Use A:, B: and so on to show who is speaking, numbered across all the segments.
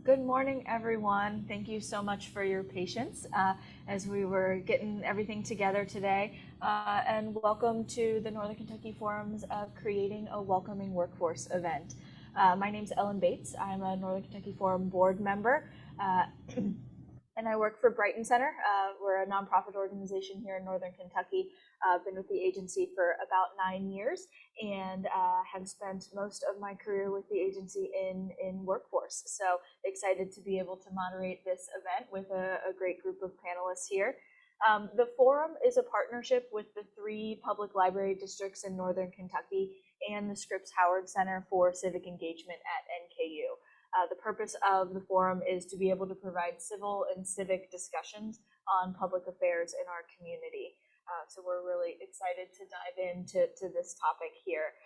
A: Good morning, everyone. Thank you so much for your patience as we were getting everything together today. And welcome to the Northern Kentucky Forum's Creating a Welcoming Workforce event. My name's Ellen Bates. I'm a Northern Kentucky Forum board member, and I work for Brighton Center. We're a nonprofit organization here in Northern Kentucky. I've been with the agency for about 9 years and have spent most of my career with the agency in workforce. So excited to be able to moderate this event with a great group of panelists here. The forum is a partnership with the 3 public library districts in Northern Kentucky and the Scripps Howard Center for Civic Engagement at NKY. The purpose of the forum is to be able to provide civil and civic discussions on public affairs in our community. So we're really excited to dive into this topic here.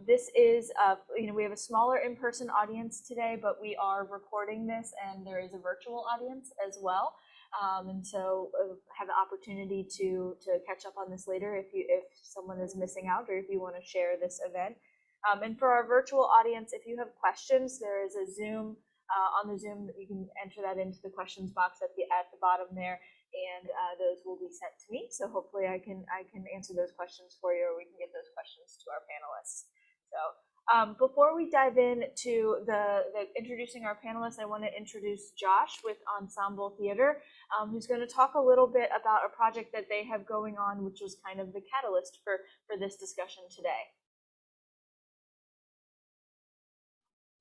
A: This is, we have a smaller in-person audience today, but we are recording this, and there is a virtual audience as well. And so have the opportunity to catch up on this later if someone is missing out or if you want to share this event. And for our virtual audience, if you have questions, there is a Zoom on the Zoom that you can enter that into the questions box at the bottom there, and those will be sent to me. So hopefully I can answer those questions for you, or we can get those questions to our panelists. So before we dive into the introducing our panelists, I want to introduce Josh with Ensemble Theater, who's going to talk a little bit about a project that they have going on, which was kind of the catalyst for this discussion today.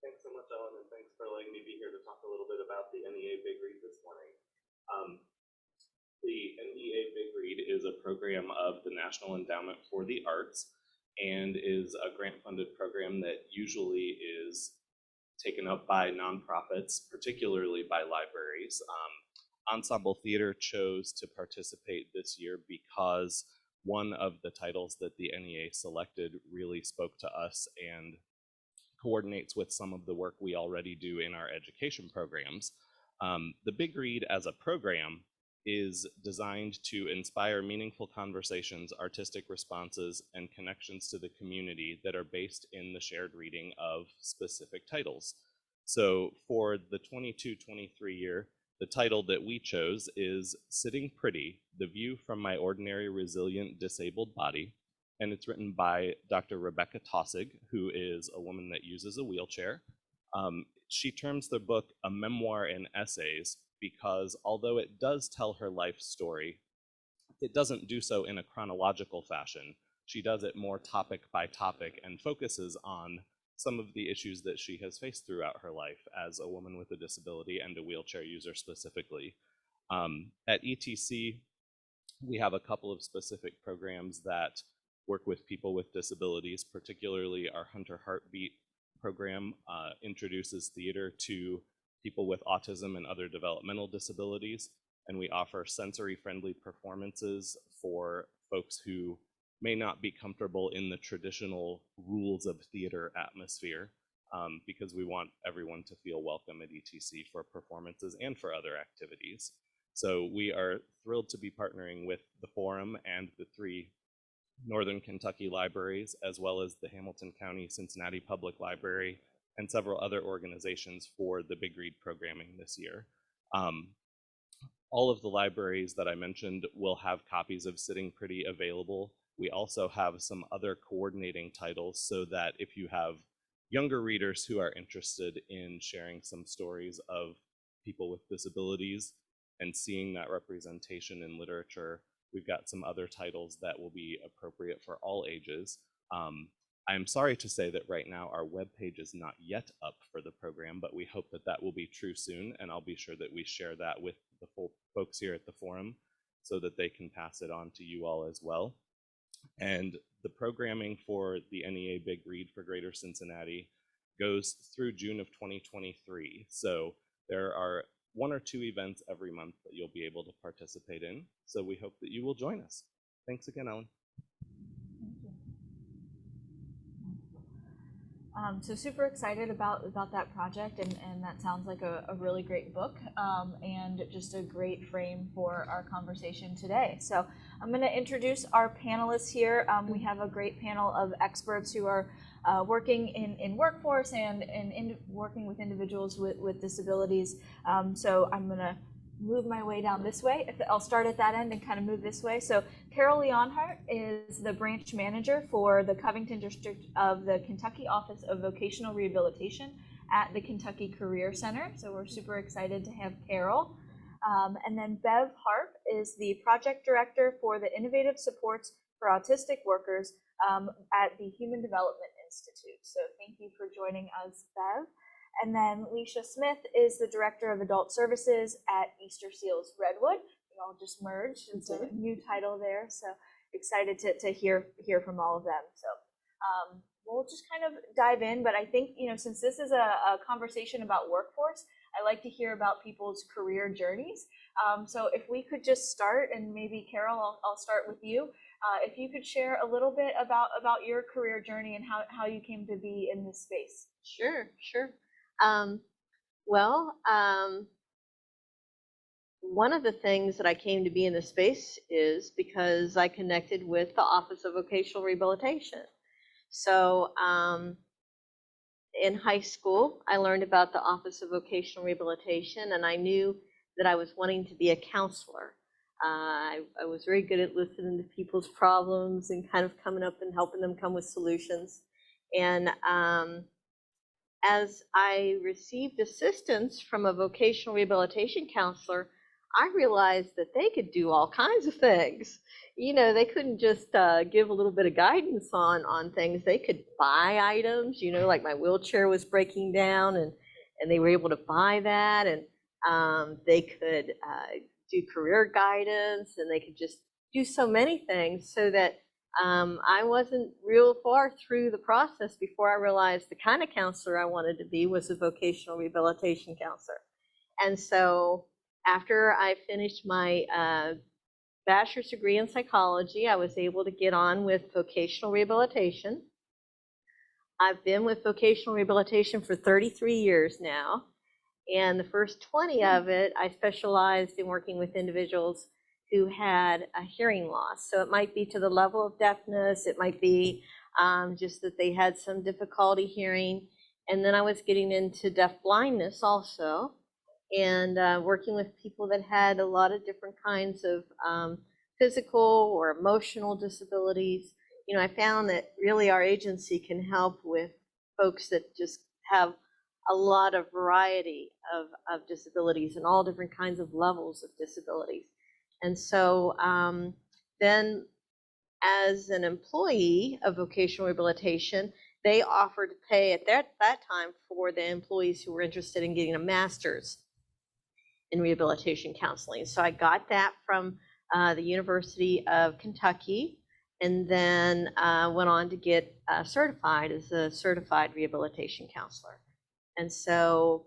B: Thanks so much, Ellen, and thanks for letting me be here to talk a little bit about the NEA Big Read this morning. The NEA Big Read is a program of the National Endowment for the Arts and is a grant-funded program that usually is taken up by nonprofits, particularly by libraries. Ensemble Theater chose to participate this year because one of the titles that the NEA selected really spoke to us and coordinates with some of the work we already do in our education programs. The Big Read as a program is designed to inspire meaningful conversations, artistic responses, and connections to the community that are based in the shared reading of specific titles. So for the 22-23 year, the title that we chose is Sitting Pretty, The View from My Ordinary Resilient Disabled Body. And it's written by Dr. Rebecca Taussig, who is a woman that uses a wheelchair. She terms the book a memoir in essays because although it does tell her life story, it doesn't do so in a chronological fashion. She does it more topic by topic and focuses on some of the issues that she has faced throughout her life as a woman with a disability and a wheelchair user specifically. At ETC, we have a couple of specific programs that work with people with disabilities, particularly our Hunter Heartbeat program introduces theater to people with autism and other developmental disabilities, and we offer sensory-friendly performances for folks who may not be comfortable in the traditional rules of theater atmosphere, because we want everyone to feel welcome at ETC for performances and for other activities. So we are thrilled to be partnering with the Forum and the 3 Northern Kentucky libraries, as well as the Hamilton County Cincinnati Public Library and several other organizations for the Big Read programming this year. All of the libraries that I mentioned will have copies of Sitting Pretty available. We also have some other coordinating titles so that if you have younger readers who are interested in sharing some stories of people with disabilities and seeing that representation in literature, we've got some other titles that will be appropriate for all ages. I'm sorry to say that right now our webpage is not yet up for the program, but we hope that that will be true soon, and I'll be sure that we share that with the folks here at the Forum so that they can pass it on to you all as well. And the programming for the NEA Big Read for Greater Cincinnati goes through June of 2023. So there are 1 or 2 events every month that you'll be able to participate in. So we hope that you will join us. Thanks again, Ellen.
A: So super excited about that project, and that sounds like a really great book, and just a great frame for our conversation today. So I'm going to introduce our panelists here. We have a great panel of experts who are working in workforce and in working with individuals with disabilities. So I'm going to move my way down this way. I'll start at that end and kind of move this way. So Carol Leonhardt is the branch manager for the Covington district of the Kentucky Office of Vocational Rehabilitation at the Kentucky Career Center. So we're super excited to have Carol. And then Bev Harp is the project director for the Innovative Supports for Autistic Workers at the Human Development Institute. So thank you for joining us, Bev. And then Alicia Smith is the director of Adult Services at Easter Seals Redwood. We all just merged. It's a new title there. So excited to hear from all of them. So we'll just kind of dive in. But I think, since this is a conversation about workforce, I like to hear about people's career journeys. So if we could just start, and maybe Carol, I'll start with you. If you could share a little bit about your career journey and how you came to be in this space.
C: Sure. One of the things that I came to be in this space is because I connected with the Office of Vocational Rehabilitation. So in high school, I learned about the Office of Vocational Rehabilitation, and I knew that I was wanting to be a counselor. I was very good at listening to people's problems and kind of coming up and helping them come with solutions. And as I received assistance from a vocational rehabilitation counselor, I realized that they could do all kinds of things. They couldn't just give a little bit of guidance on things. They could buy items, like my wheelchair was breaking down, and they were able to buy that. And they could do career guidance, and they could just do so many things, so that I wasn't real far through the process before I realized the kind of counselor I wanted to be was a vocational rehabilitation counselor. And so after I finished my bachelor's degree in psychology, I was able to get on with vocational rehabilitation. I've been with vocational rehabilitation for 33 years now. And the first 20 of it, I specialized in working with individuals who had a hearing loss. So it might be to the level of deafness, it might be just that they had some difficulty hearing. And then I was getting into deaf blindness also, and working with people that had a lot of different kinds of physical or emotional disabilities. I found that really our agency can help with folks that just have a lot of variety of disabilities and all different kinds of levels of disabilities. And so then as an employee of vocational rehabilitation, they offered to pay at that time for the employees who were interested in getting a master's in rehabilitation counseling. So I got that from the University of Kentucky, and then went on to get certified as a certified rehabilitation counselor. And so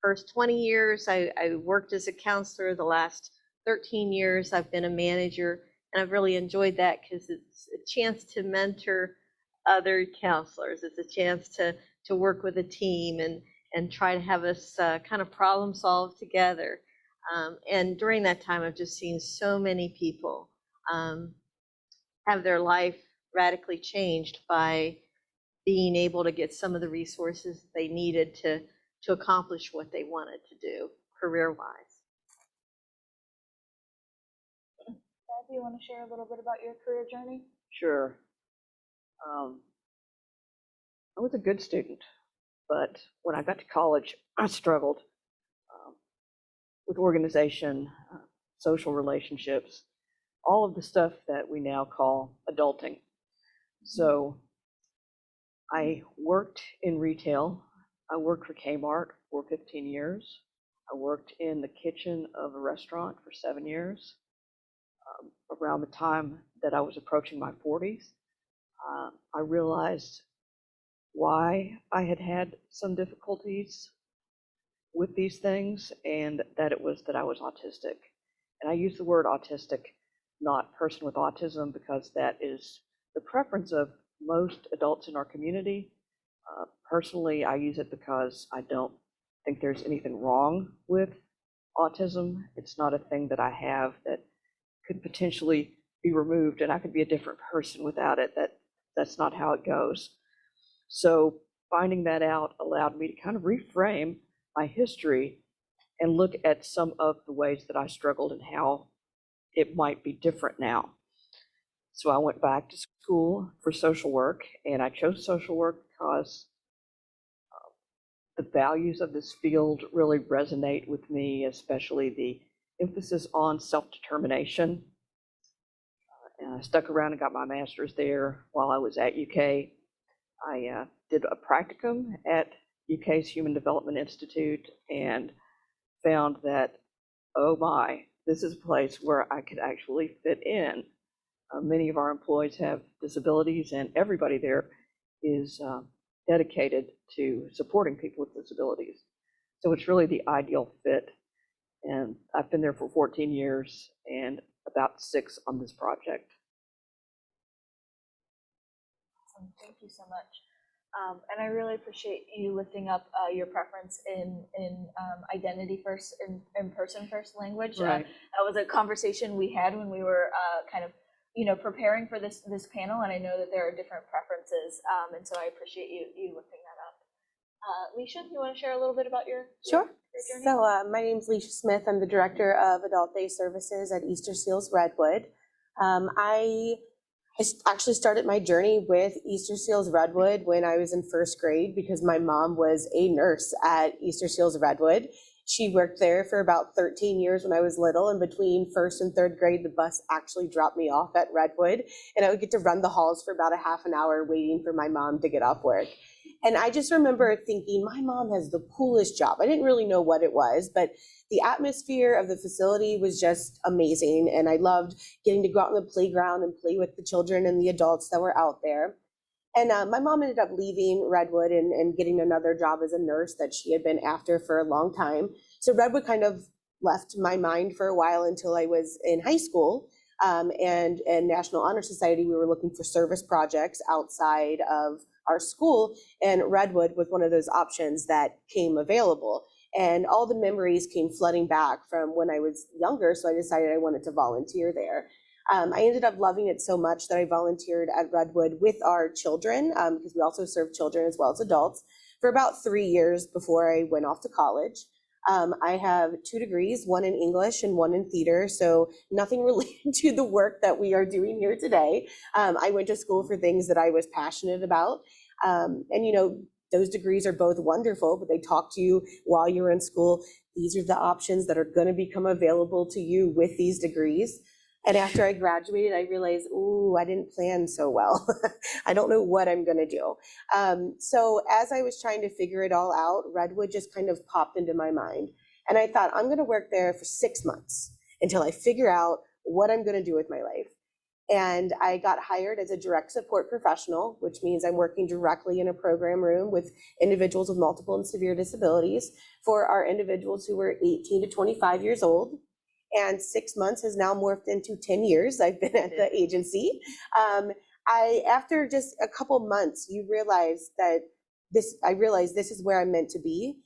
C: first 20 years, I worked as a counselor. The last 13 years, I've been a manager, and I've really enjoyed that because it's a chance to mentor other counselors. It's a chance to work with a team and try to have us kind of problem solve together. And during that time, I've just seen so many people have their life radically changed by being able to get some of the resources they needed to accomplish what they wanted to do career-wise.
A: Do you want to share a little bit about your career journey?
D: Sure. I was a good student, but when I got to college, I struggled with organization, social relationships, all of the stuff that we now call adulting. So I worked in retail. I worked for Kmart for 15 years. I worked in the kitchen of a restaurant for 7 years. Around the time that I was approaching my 40s, I realized why I had had some difficulties with these things, and that it was that I was autistic. And I use the word autistic, not person with autism, because that is the preference of most adults in our community. Personally, I use it because I don't think there's anything wrong with autism. It's not a thing that I have that could potentially be removed and I could be a different person without it. That's not how it goes. So finding that out allowed me to kind of reframe my history and look at some of the ways that I struggled and how it might be different now. So I went back to school for social work, and I chose social work because the values of this field really resonate with me, especially the emphasis on self-determination. And I stuck around and got my master's there while I was at UK. I did a practicum at UK's Human Development Institute and found that, oh my, this is a place where I could actually fit in. Many of our employees have disabilities, and everybody there is dedicated to supporting people with disabilities. So it's really the ideal fit. And I've been there for 14 years and about 6 on this project.
A: Awesome. Thank you so much. And I really appreciate you lifting up your preference in identity first and person first language.
D: Right.
A: That was a conversation we had when we were kind of preparing for this panel, and I know that there are different preferences, and so I appreciate you lifting that up. Alicia, you want to share a little bit about your
E: Sure.
A: journey?
E: So my name is Alicia Smith. I'm the Director of Adult Day Services at Easter Seals Redwood. I actually started my journey with Easter Seals Redwood when I was in 1st grade because my mom was a nurse at Easter Seals Redwood. She worked there for about 13 years when I was little, and between 1st and 3rd grade, the bus actually dropped me off at Redwood, and I would get to run the halls for about a half an hour waiting for my mom to get off work. And I just remember thinking, my mom has the coolest job. I didn't really know what it was, but the atmosphere of the facility was just amazing. And I loved getting to go out on the playground and play with the children and the adults that were out there. And my mom ended up leaving Redwood and getting another job as a nurse that she had been after for a long time. So Redwood kind of left my mind for a while until I was in high school. And National Honor Society, we were looking for service projects outside of our school, and Redwood was one of those options that came available. And all the memories came flooding back from when I was younger, so I decided I wanted to volunteer there. I ended up loving it so much that I volunteered at Redwood with our children, because we also serve children as well as adults, for about 3 years before I went off to college. I have 2 degrees, one in English and one in theater, so nothing related to the work that we are doing here today. I went to school for things that I was passionate about. And those degrees are both wonderful, but they talk to you while you're in school. These are the options that are going to become available to you with these degrees. And after I graduated, I realized, ooh, I didn't plan so well. I don't know what I'm going to do. So as I was trying to figure it all out, Redwood just kind of popped into my mind. And I thought, I'm going to work there for 6 months until I figure out what I'm going to do with my life. And I got hired as a direct support professional, which means I'm working directly in a program room with individuals with multiple and severe disabilities for our individuals who were 18 to 25 years old. And 6 months has now morphed into 10 years I've been at the agency. After just a couple months, I realized this is where I'm meant to be.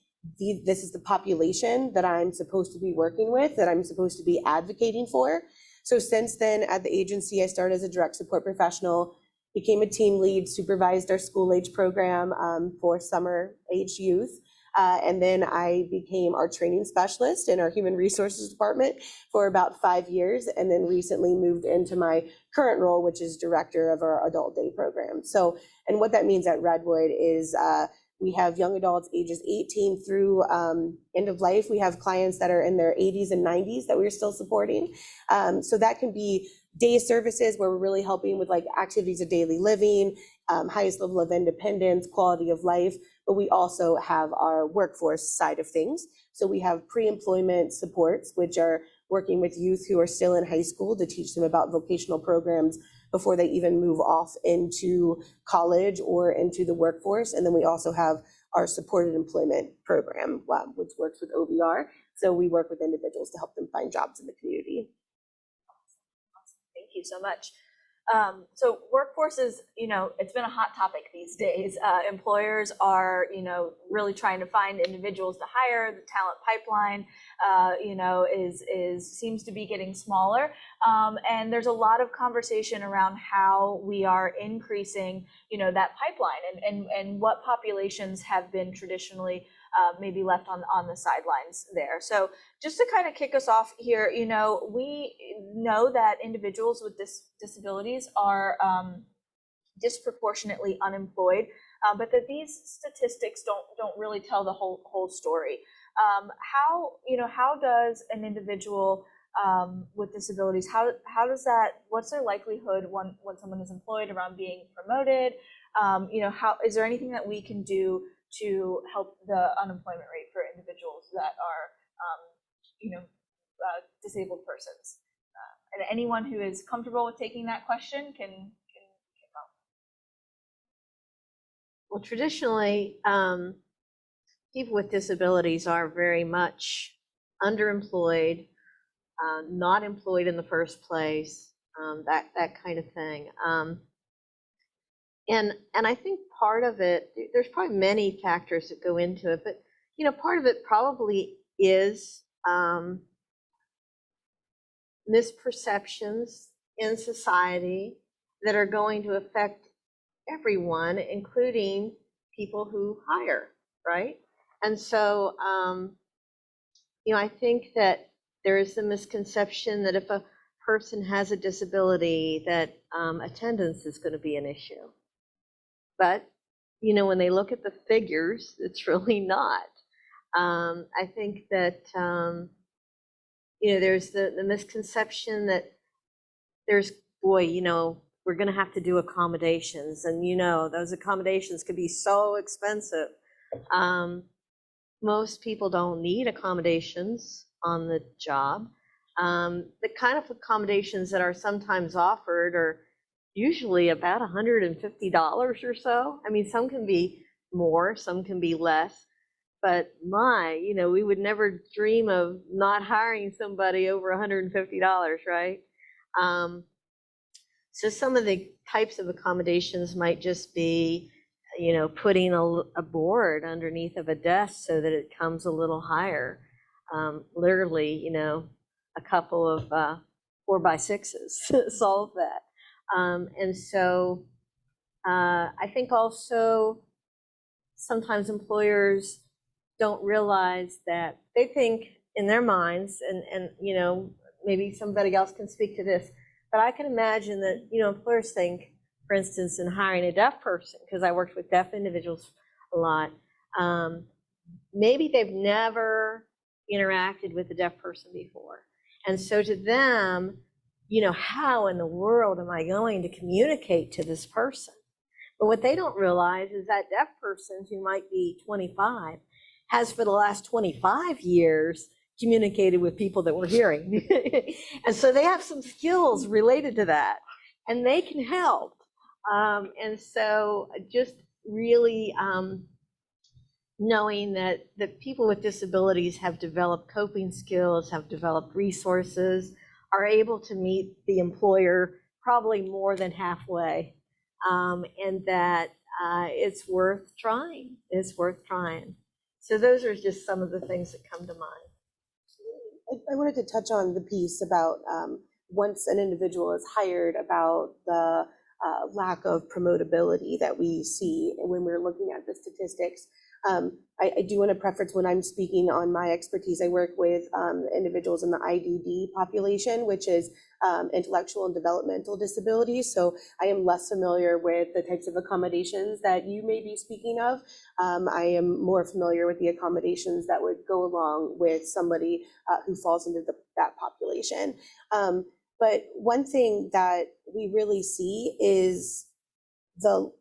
E: This is the population that I'm supposed to be working with, that I'm supposed to be advocating for. So since then, at the agency, I started as a direct support professional, became a team lead, supervised our school age program for summer age youth. And then I became our training specialist in our human resources department for about 5 years, and then recently moved into my current role, which is director of our adult day program. So, and what that means at Redwood is we have young adults ages 18 through end of life. We have clients that are in their 80s and 90s that we're still supporting. So that can be day services where we're really helping with like activities of daily living, highest level of independence, quality of life. But we also have our workforce side of things. So we have pre-employment supports, which are working with youth who are still in high school to teach them about vocational programs before they even move off into college or into the workforce. And then we also have our supported employment program, which works with OBR. So we work with individuals to help them find jobs in the community.
A: Awesome. Thank you so much. So workforce is, it's been a hot topic these days. Employers are, really trying to find individuals to hire. The talent pipeline, seems to be getting smaller. And there's a lot of conversation around how we are increasing, that pipeline and what populations have been traditionally maybe left on the sidelines there. So just to kind of kick us off here, we know that individuals with disabilities are disproportionately unemployed, but that these statistics don't really tell the whole story. How does an individual with disabilities, what's their likelihood when someone is employed around being promoted? How is there anything that we can do to help the unemployment rate for individuals that are, disabled persons? And anyone who is comfortable with taking that question can help.
C: Well, traditionally, people with disabilities are very much underemployed, not employed in the first place, that kind of thing. And I think part of it, there's probably many factors that go into it, but part of it probably is misperceptions in society that are going to affect everyone, including people who hire, right? And so, I think that there is the misconception that if a person has a disability, that attendance is going to be an issue. But, when they look at the figures, it's really not. I think that, there's the misconception that there's, we're going to have to do accommodations. And, those accommodations could be so expensive. Most people don't need accommodations on the job. The kind of accommodations that are sometimes offered are usually about $150 or so. I mean, some can be more, some can be less, but we would never dream of not hiring somebody over $150, right? So some of the types of accommodations might just be, putting a board underneath of a desk so that it comes a little higher. Literally, a couple of 4x6s solve that. And so I think also sometimes employers don't realize that they think in their minds, and maybe somebody else can speak to this, but I can imagine that, employers think, for instance, in hiring a deaf person, because I worked with deaf individuals a lot, maybe they've never interacted with a deaf person before. And so to them, how in the world am I going to communicate to this person? But what they don't realize is that deaf person, who might be 25, has for the last 25 years communicated with people that were hearing. And so they have some skills related to that, and they can help. And so just really knowing that people with disabilities have developed coping skills, have developed resources, are able to meet the employer probably more than halfway, and that it's worth trying. It's worth trying. So those are just some of the things that come to mind.
E: I wanted to touch on the piece about once an individual is hired, about the lack of promotability that we see when we're looking at the statistics. I do want to preface, when I'm speaking on my expertise, I work with individuals in the IDD population, which is intellectual and developmental disabilities. So I am less familiar with the types of accommodations that you may be speaking of. I am more familiar with the accommodations that would go along with somebody who falls into that population. But one thing that we really see is the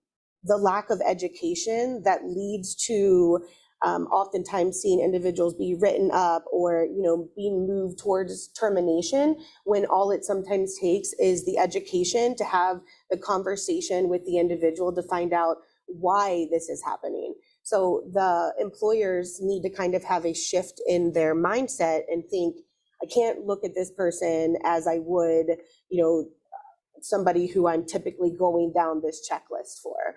E: lack of education that leads to oftentimes seeing individuals be written up or being moved towards termination, when all it sometimes takes is the education to have the conversation with the individual to find out why this is happening. So the employers need to kind of have a shift in their mindset and think, I can't look at this person as I would, somebody who I'm typically going down this checklist for.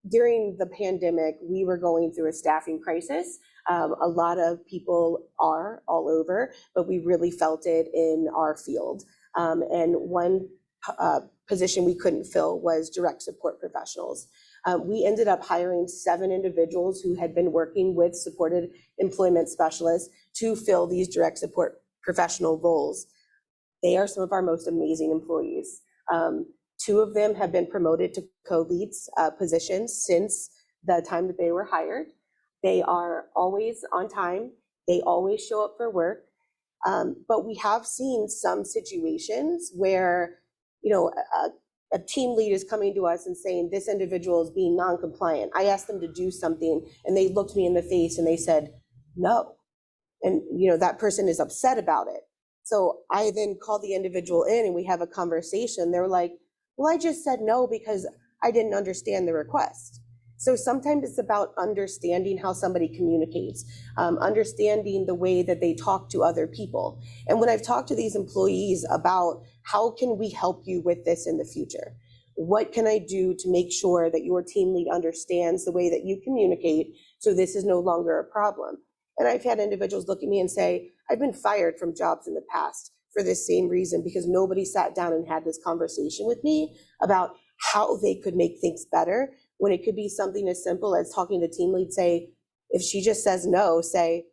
E: During the pandemic, we were going through a staffing crisis. A lot of people are all over, but we really felt it in our field. And one position we couldn't fill was direct support professionals. We ended up hiring 7 individuals who had been working with supported employment specialists to fill these direct support professional roles. They are some of our most amazing employees. 2 of them have been promoted to co-leads positions since the time that they were hired. They are always on time. They always show up for work. But we have seen some situations where, you know, a team lead is coming to us and saying, this individual is being non-compliant. I asked them to do something and they looked me in the face and they said, no. And, you know, that person is upset about it. So I then call the individual in and we have a conversation. They're like, well, I just said no because I didn't understand the request. So sometimes it's about understanding how somebody communicates, understanding the way that they talk to other people. And when I've talked to these employees about how can we help you with this in the future? What can I do to make sure that your team lead understands the way that you communicate so this is no longer a problem? And I've had individuals look at me and say, I've been fired from jobs in the past for this same reason because nobody sat down and had this conversation with me about how they could make things better, when it could be something as simple as talking to the team lead, say, if she just says no, say,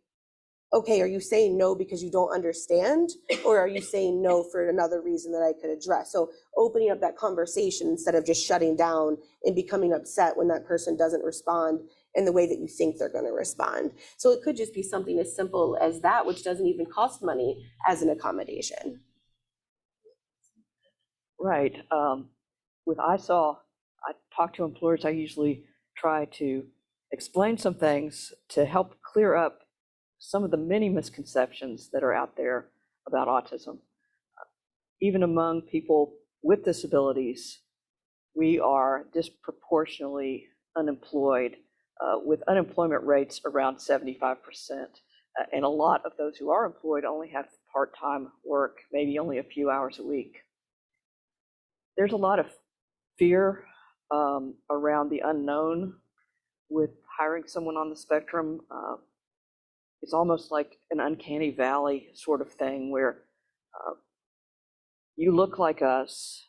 E: okay, are you saying no because you don't understand? Or are you saying no for another reason that I could address? So opening up that conversation instead of just shutting down and becoming upset when that person doesn't respond in the way that you think they're going to respond. So it could just be something as simple as that, which doesn't even cost money as an accommodation.
D: Right. With ISAW, I talk to employers. I usually try to explain some things to help clear up some of the many misconceptions that are out there about autism. Even among people with disabilities, we are disproportionately unemployed, with unemployment rates around 75%. And a lot of those who are employed only have part-time work, maybe only a few hours a week. There's a lot of fear around the unknown with hiring someone on the spectrum. It's almost like an uncanny valley sort of thing where you look like us,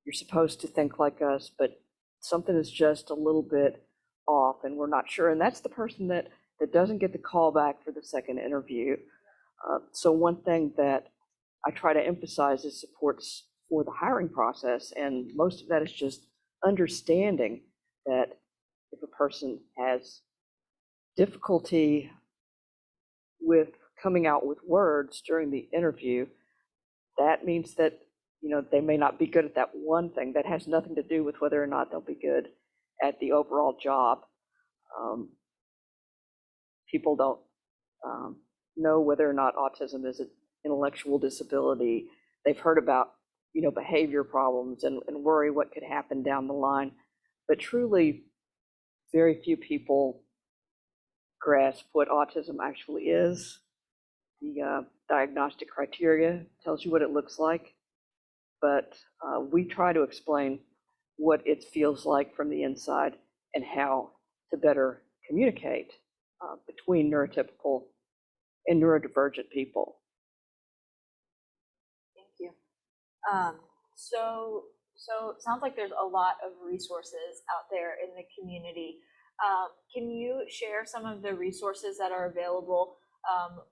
D: you're supposed to think like us, but something is just a little bit off and we're not sure. And that's the person that doesn't get the call back for the second interview. So one thing that I try to emphasize is supports for the hiring process, and most of that is just understanding that if a person has difficulty with coming out with words during the interview, that means that, you know, they may not be good at that one thing. That has nothing to do with whether or not they'll be good at the overall job. People don't know whether or not autism is an intellectual disability. They've heard about, you know, behavior problems and worry what could happen down the line. But truly, very few people grasp what autism actually is. The diagnostic criteria tells you what it looks like, but we try to explain what it feels like from the inside and how to better communicate between neurotypical and neurodivergent people.
A: Thank you. So it sounds like there's a lot of resources out there in the community. Can you share some of the resources that are available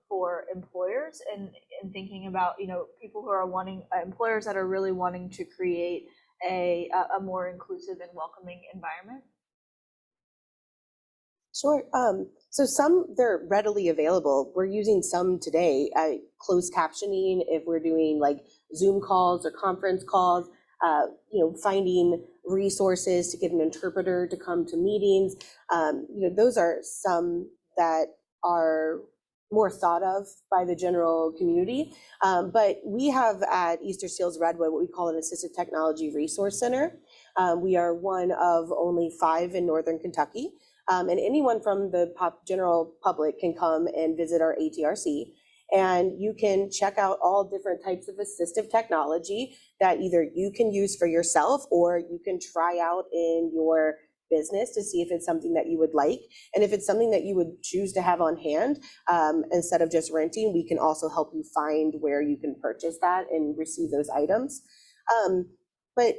A: for employers in thinking about, you know, people who are wanting, employers that are really wanting to create a more inclusive and welcoming environment?
E: Sure. So some, they're readily available. We're using some today, closed captioning if we're doing like Zoom calls or conference calls, you know, finding resources to get an interpreter to come to meetings. You know, those are some that are more thought of by the general community. But we have at Easter Seals Redwood what we call an Assistive Technology Resource Center. We are one of only 5 in Northern Kentucky. And anyone from the general public can come and visit our ATRC. And you can check out all different types of assistive technology that either you can use for yourself or you can try out in your business to see if it's something that you would like. And if it's something that you would choose to have on hand, instead of just renting, we can also help you find where you can purchase that and receive those items. But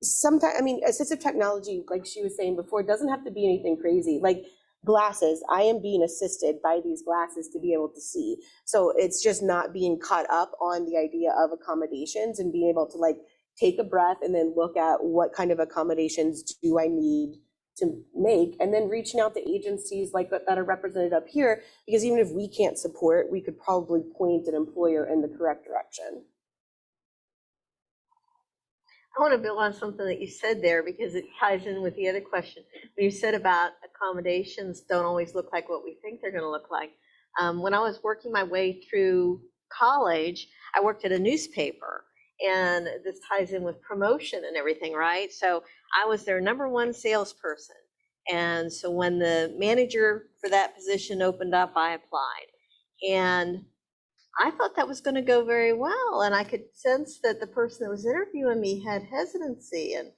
E: sometimes, I mean, assistive technology, like she was saying before, doesn't have to be anything crazy. Like glasses, I am being assisted by these glasses to be able to see. So it's just not being caught up on the idea of accommodations and being able to like take a breath and then look at what kind of accommodations do I need to make, and then reaching out to agencies like that are represented up here, because even if we can't support, we could probably point an employer in the correct direction.
C: I want to build on something that you said there because it ties in with the other question. When you said about accommodations don't always look like what we think they're going to look like. When I was working my way through college, I worked at a newspaper, and this ties in with promotion and everything, right? So I was their #1 salesperson. And so when the manager for that position opened up, I applied. And I thought that was going to go very well. And I could sense that the person that was interviewing me had hesitancy and,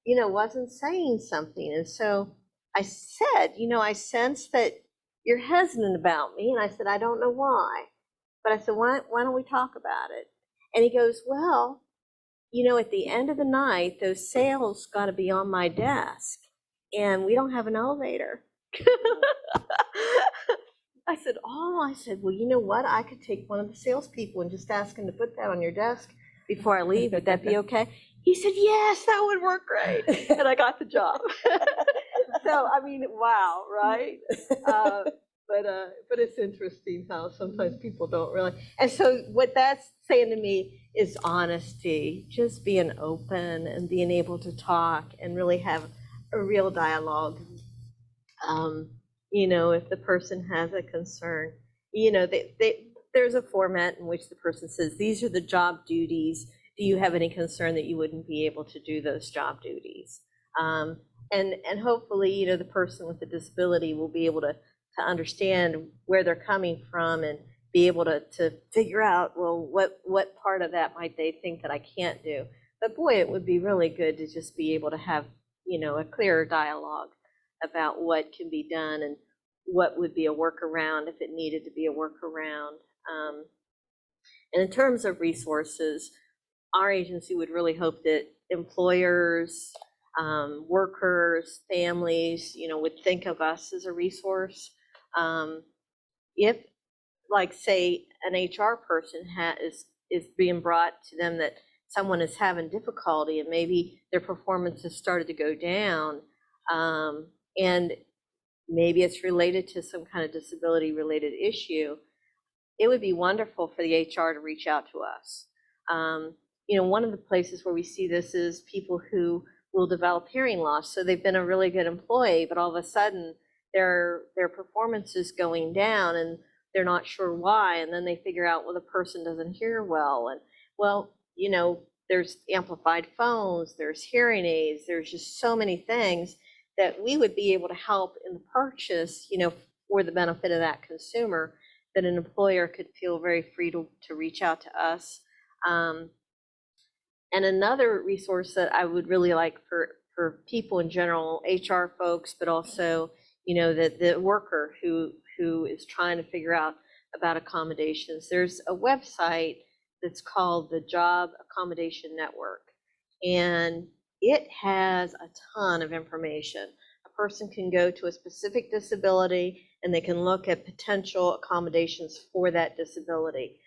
C: wasn't saying something. And so I said, I sense that you're hesitant about me. And I said, I don't know why. But I said, why don't we talk about it? And he goes, well, at the end of the night, those sales got to be on my desk. And we don't have an elevator. I said, well, you know what? I could take one of the salespeople and just ask him to put that on your desk before I leave. Would that be okay? He said, yes, that would work great. And I got the job. So, I mean, wow, right? But it's interesting how sometimes people don't really. And so what that's saying to me is honesty, just being open and being able to talk and really have a real dialogue. If the person has a concern, there's a format in which the person says, these are the job duties. Do you have any concern that you wouldn't be able to do those job duties? And hopefully, the person with the disability will be able to understand where they're coming from and be able to figure out, well, what part of that might they think that I can't do. But boy, it would be really good to just be able to have, a clearer dialogue about what can be done and what would be a workaround if it needed to be a workaround. And in terms of resources, our agency would really hope that employers, workers, families, would think of us as a resource. If, like, say, an HR person is being brought to them that someone is having difficulty and maybe their performance has started to go down, and maybe it's related to some kind of disability-related issue, it would be wonderful for the HR to reach out to us. One of the places where we see this is people who will develop hearing loss. So they've been a really good employee, but all of a sudden their performance is going down and they're not sure why. And then they figure out, well, the person doesn't hear well. And well, there's amplified phones, there's hearing aids, there's just so many things that we would be able to help in the purchase, for the benefit of that consumer, that an employer could feel very free to reach out to us. And another resource that I would really like for people in general, HR folks, but also, the worker who is trying to figure out about accommodations. There's a website that's called the Job Accommodation Network, and it has a ton of information. A person can go to a specific disability and they can look at potential accommodations for that disability.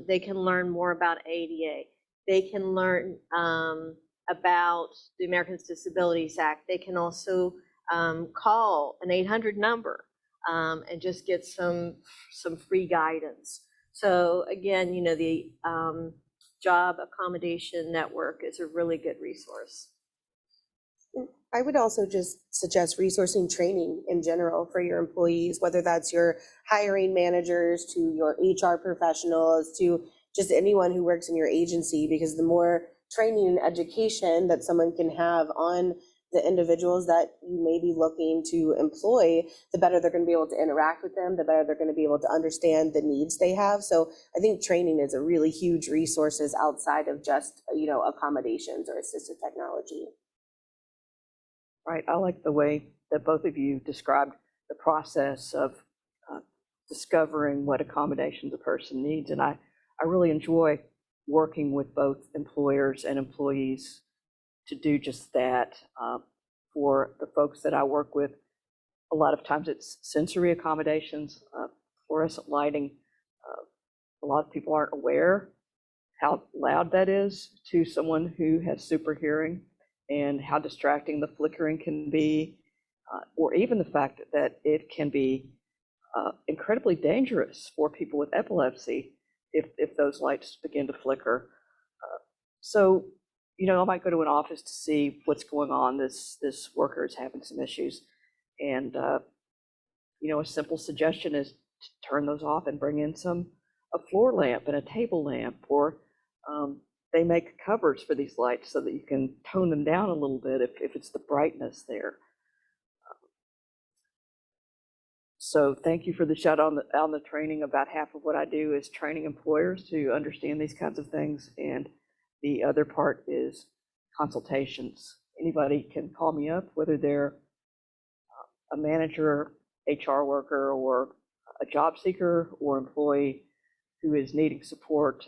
C: They can learn more about ADA. They can learn about the Americans with Disabilities Act. They can also call an 800 number and just get some free guidance. So again, the Job Accommodation Network is a really good resource.
E: I would also just suggest resourcing training in general for your employees, whether that's your hiring managers to your HR professionals to just anyone who works in your agency, because the more training and education that someone can have on the individuals that you may be looking to employ, the better they're going to be able to interact with them, the better they're going to be able to understand the needs they have. So I think training is a really huge resources outside of just, accommodations or assistive technology.
D: Right. I like the way that both of you described the process of discovering what accommodations a person needs. And I really enjoy working with both employers and employees to do just that. For the folks that I work with, a lot of times it's sensory accommodations, fluorescent lighting. A lot of people aren't aware how loud that is to someone who has super hearing, and how distracting the flickering can be, or even the fact that it can be incredibly dangerous for people with epilepsy if those lights begin to flicker. So, I might go to an office to see what's going on. This worker is having some issues, and a simple suggestion is to turn those off and bring in a floor lamp and a table lamp, or they make covers for these lights so that you can tone them down a little bit if it's the brightness there. So thank you for the shout on the training. About half of what I do is training employers to understand these kinds of things, and the other part is consultations. Anybody can call me up, whether they're a manager, HR worker, or a job seeker or employee who is needing support.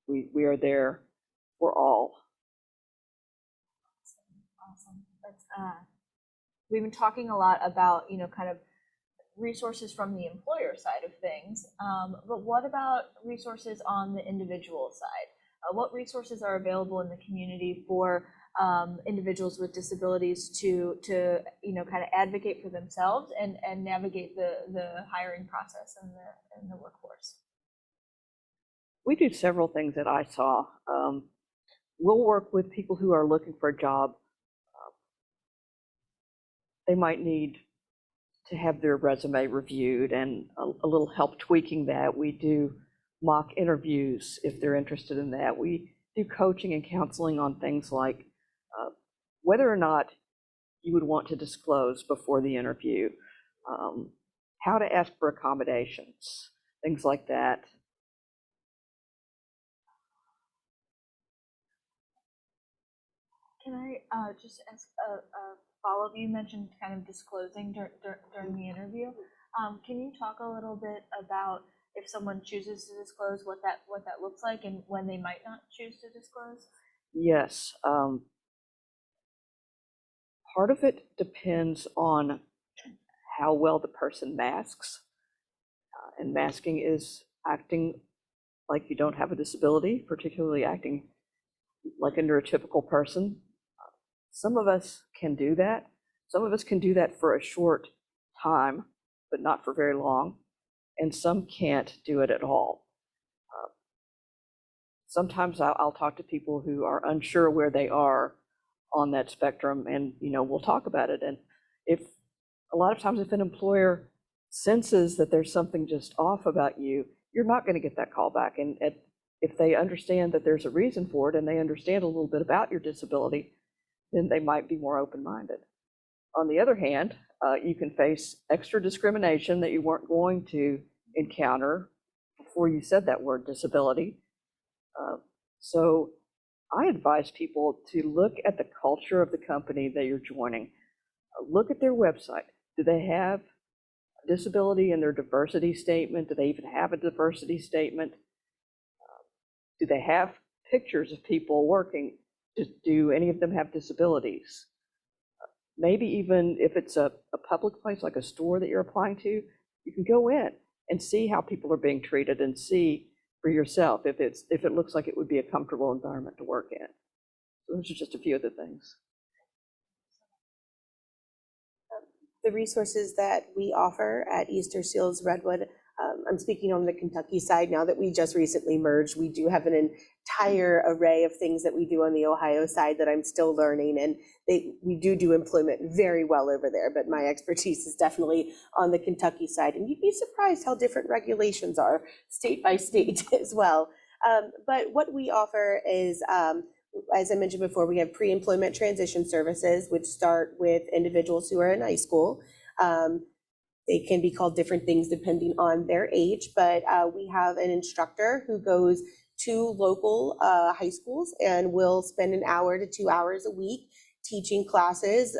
D: We are there for all.
A: Awesome. We've been talking a lot about, kind of resources from the employer side of things, but what about resources on the individual side? What resources are available in the community for individuals with disabilities to kind of advocate for themselves and navigate the hiring process and the workforce?
D: We do several things at ISAW. We'll work with people who are looking for a job. They might need to have their resume reviewed and a little help tweaking that. We do mock interviews if they're interested in that. We do coaching and counseling on things like whether or not you would want to disclose before the interview, how to ask for accommodations, things like that.
A: Can I just ask a follow-up? You mentioned kind of disclosing during the interview. Can you talk a little bit about if someone chooses to disclose, what that looks like, and when they might not choose to disclose?
D: Yes. Part of it depends on how well the person masks. And masking is acting like you don't have a disability, particularly acting like a neurotypical person. Some of us can do that. Some of us can do that for a short time, but not for very long. And some can't do it at all. Sometimes I'll talk to people who are unsure where they are on that spectrum, and we'll talk about it. And if a lot of times if an employer senses that there's something just off about you, you're not going to get that call back. And if they understand that there's a reason for it and they understand a little bit about your disability, then they might be more open-minded. On the other hand, you can face extra discrimination that you weren't going to encounter before you said that word disability. So I advise people to look at the culture of the company that you're joining. Look at their website. Do they have disability in their diversity statement? Do they even have a diversity statement? Do they have pictures of people working? Do any of them have disabilities? Maybe even if it's a public place like a store that you're applying to, you can go in and see how people are being treated and see for yourself if it looks like it would be a comfortable environment to work in. So those are just a few of the things.
E: The resources that we offer at Easter Seals Redwood, I'm speaking on the Kentucky side now that we just recently merged. We do have an entire array of things that we do on the Ohio side that I'm still learning, and we do employment very well over there, but my expertise is definitely on the Kentucky side. And you'd be surprised how different regulations are state by state as well. But what we offer is as I mentioned before, we have pre-employment transition services, which start with individuals who are in high school. They can be called different things depending on their age, but we have an instructor who goes to local high schools and will spend 1 hour to 2 hours a week teaching classes,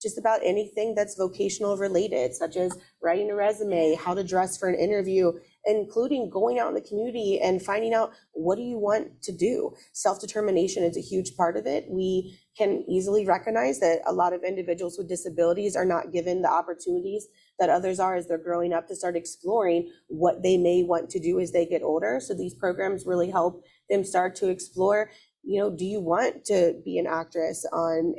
E: just about anything that's vocational related, such as writing a resume, how to dress for an interview, including going out in the community and finding out, what do you want to do? Self-determination is a huge part of it. We can easily recognize that a lot of individuals with disabilities are not given the opportunities that others are as they're growing up to start exploring what they may want to do as they get older. So these programs really help them start to explore, do you want to be an actress on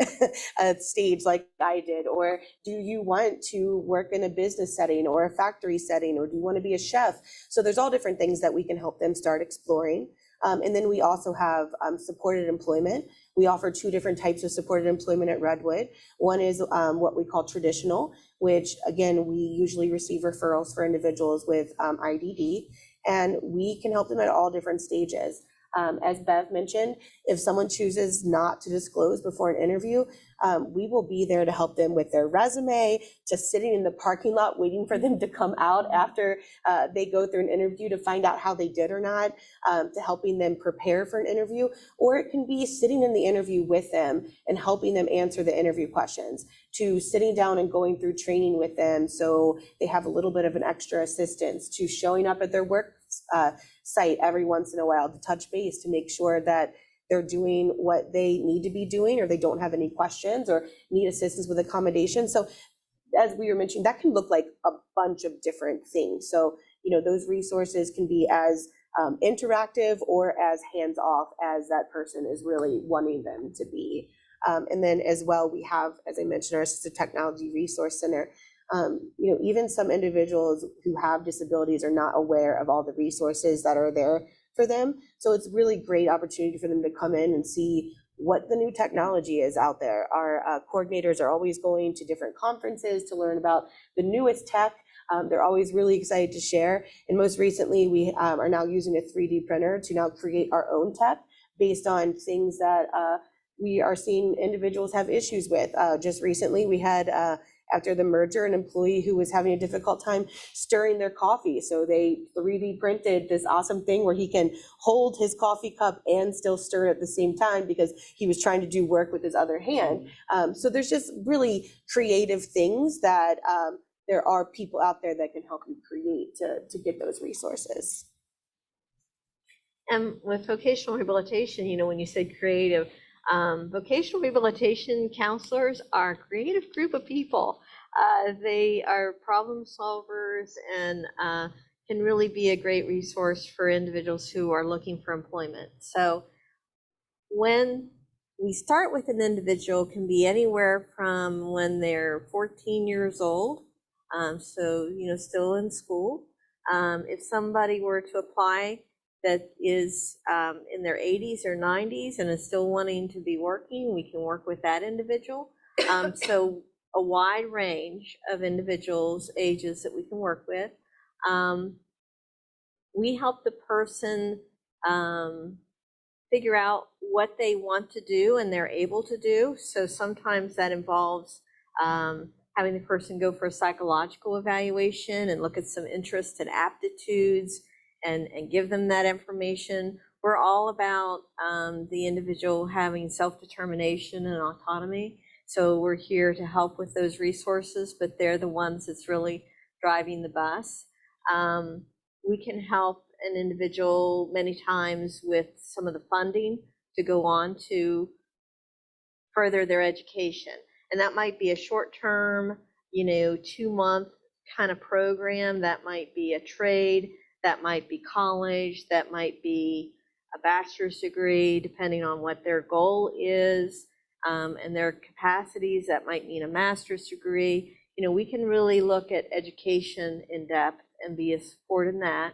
E: a stage like I did? Or do you want to work in a business setting or a factory setting? Or do you want to be a chef? So there's all different things that we can help them start exploring. And then we also have supported employment. We offer 2 different types of supported employment at Redwood. One is what we call traditional, which again, we usually receive referrals for individuals with IDD, and we can help them at all different stages. As Bev mentioned, if someone chooses not to disclose before an interview, we will be there to help them with their resume, to sitting in the parking lot waiting for them to come out after they go through an interview to find out how they did or not, to helping them prepare for an interview, or it can be sitting in the interview with them and helping them answer the interview questions, to sitting down and going through training with them so they have a little bit of an extra assistance, to showing up at their work site every once in a while to touch base to make sure that they're doing what they need to be doing, or they don't have any questions or need assistance with accommodations. So as we were mentioning, that can look like a bunch of different things. So, those resources can be as interactive or as hands-off as that person is really wanting them to be. And then as well, we have, as I mentioned, our Assistive Technology Resource Center. Even some individuals who have disabilities are not aware of all the resources that are there for them. So it's really great opportunity for them to come in and see what the new technology is out there. Our coordinators are always going to different conferences to learn about the newest tech. They're always really excited to share. And most recently, we are now using a 3D printer to now create our own tech based on things that we are seeing individuals have issues with. Just recently, we had after the merger, an employee who was having a difficult time stirring their coffee. So they 3D printed this awesome thing where he can hold his coffee cup and still stir it at the same time because he was trying to do work with his other hand. So there's just really creative things that there are people out there that can help you create to get those resources.
C: And with vocational rehabilitation, when you said creative, vocational rehabilitation counselors are a creative group of people. They are problem solvers and can really be a great resource for individuals who are looking for employment. So when we start with an individual, can be anywhere from when they're 14 years old, so still in school. If somebody were to apply that is in their 80s or 90s and is still wanting to be working, we can work with that individual. So a wide range of individuals' ages that we can work with. We help the person figure out what they want to do and they're able to do. So sometimes that involves having the person go for a psychological evaluation and look at some interests and aptitudes and give them that information. We're all about the individual having self-determination and autonomy. So we're here to help with those resources, but they're the ones that's really driving the bus. We can help an individual many times with some of the funding to go on to further their education. And that might be a short-term, 2-month kind of program. That might be a trade. That might be college. That might be a bachelor's degree, depending on what their goal is and their capacities. That might mean a master's degree. We can really look at education in depth and be a support in that.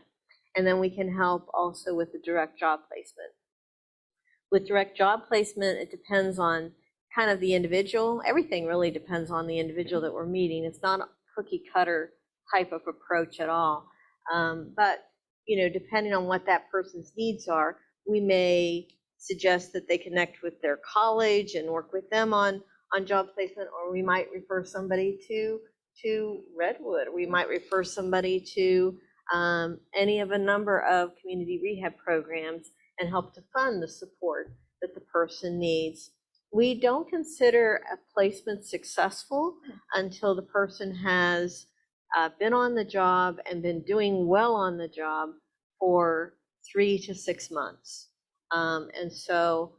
C: And then we can help also with the direct job placement. With direct job placement, it depends on kind of the individual. Everything really depends on the individual that we're meeting. It's not a cookie cutter type of approach at all. But, depending on what that person's needs are, we may suggest that they connect with their college and work with them on job placement, or we might refer somebody to Redwood. We might refer somebody to any of a number of community rehab programs and help to fund the support that the person needs. We don't consider a placement successful until the person has been on the job and been doing well on the job for 3 to 6 months. And so,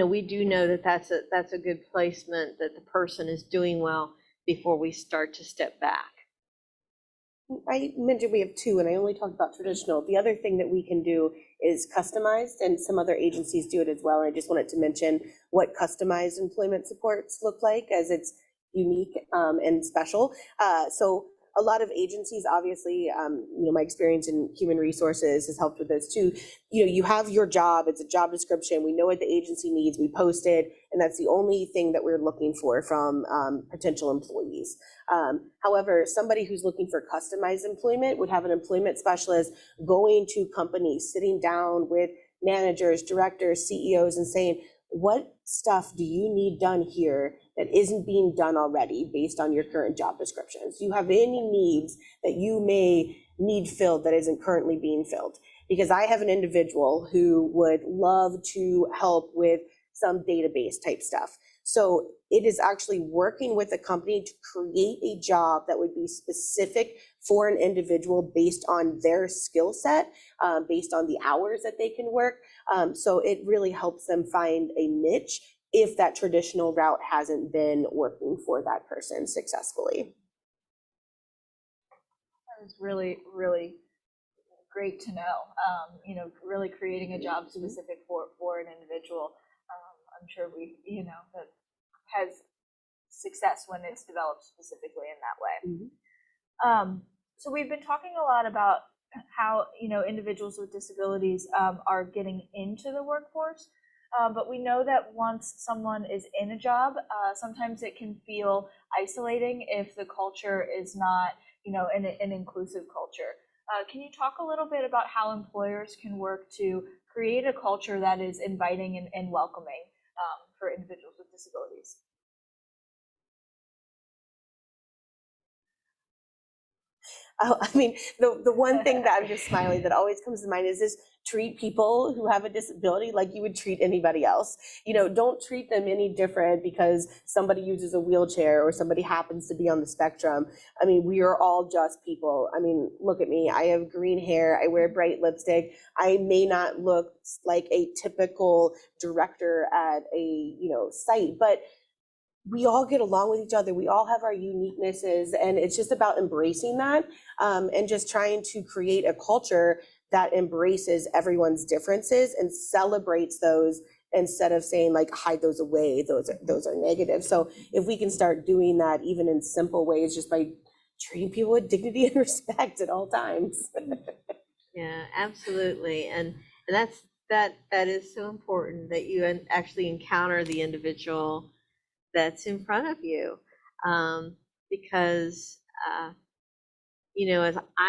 C: we do know that that's a good placement, that the person is doing well before we start to step back.
E: I mentioned we have 2, and I only talked about traditional. The other thing that we can do is customized, and some other agencies do it as well. And I just wanted to mention what customized employment supports look like, as it's unique and special. So a lot of agencies, obviously, my experience in human resources has helped with this too. You have your job, it's a job description, we know what the agency needs, we post it, and that's the only thing that we're looking for from potential employees. However, somebody who's looking for customized employment would have an employment specialist going to companies, sitting down with managers, directors, CEOs, and saying, what stuff do you need done here that isn't being done already based on your current job descriptions? Do you have any needs that you may need filled that isn't currently being filled? Because I have an individual who would love to help with some database type stuff. So it is actually working with a company to create a job that would be specific for an individual based on their skill set, based on the hours that they can work. So it really helps them find a niche if that traditional route hasn't been working for that person successfully.
A: That was really, really great to know. Really creating a job specific for an individual. I'm sure that has success when it's developed specifically in that way. Mm-hmm. So we've been talking a lot about how individuals with disabilities are getting into the workforce, but we know that once someone is in a job, sometimes it can feel isolating if the culture is not an inclusive culture. Can you talk a little bit about how employers can work to create a culture that is inviting and welcoming for individuals with disabilities?
E: The one thing that I'm just smiling that always comes to mind is this: treat people who have a disability like you would treat anybody else. Don't treat them any different because somebody uses a wheelchair or somebody happens to be on the spectrum. We are all just people. Look at me. I have green hair. I wear bright lipstick. I may not look like a typical director at a site, but we all get along with each other. We all have our uniquenesses, and it's just about embracing that and just trying to create a culture that embraces everyone's differences and celebrates those instead of saying like hide those away. Those are negative. So if we can start doing that even in simple ways, just by treating people with dignity and respect at all times.
C: Yeah, absolutely. And that is so important, that you actually encounter the individual that's in front of you, because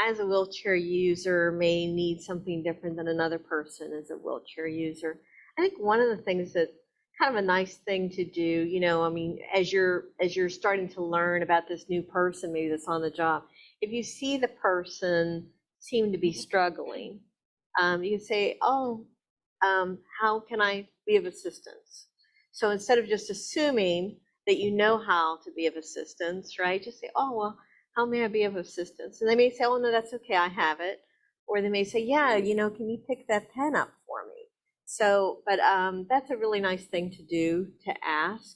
C: as a wheelchair user may need something different than another person as a wheelchair user. I think one of the things that kind of a nice thing to do, as you're starting to learn about this new person maybe that's on the job, if you see the person seem to be struggling, you can say, how can I be of assistance? So instead of just assuming that you know how to be of assistance, right? Just say, how may I be of assistance? And they may say, no, that's okay, I have it. Or they may say, yeah, can you pick that pen up for me? So, but that's a really nice thing to do, to ask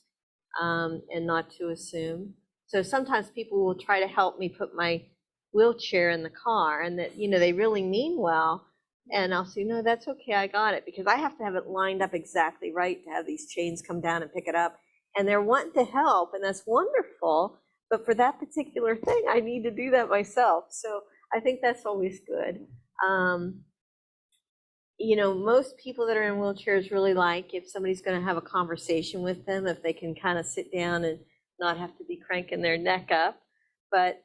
C: and not to assume. So sometimes people will try to help me put my wheelchair in the car, and that, they really mean well. And I'll say, no, that's okay, I got it, because I have to have it lined up exactly right to have these chains come down and pick it up. And they're wanting to help, and that's wonderful. But for that particular thing, I need to do that myself. So I think that's always good. Most people that are in wheelchairs really like if somebody's going to have a conversation with them, if they can kind of sit down and not have to be cranking their neck up. But,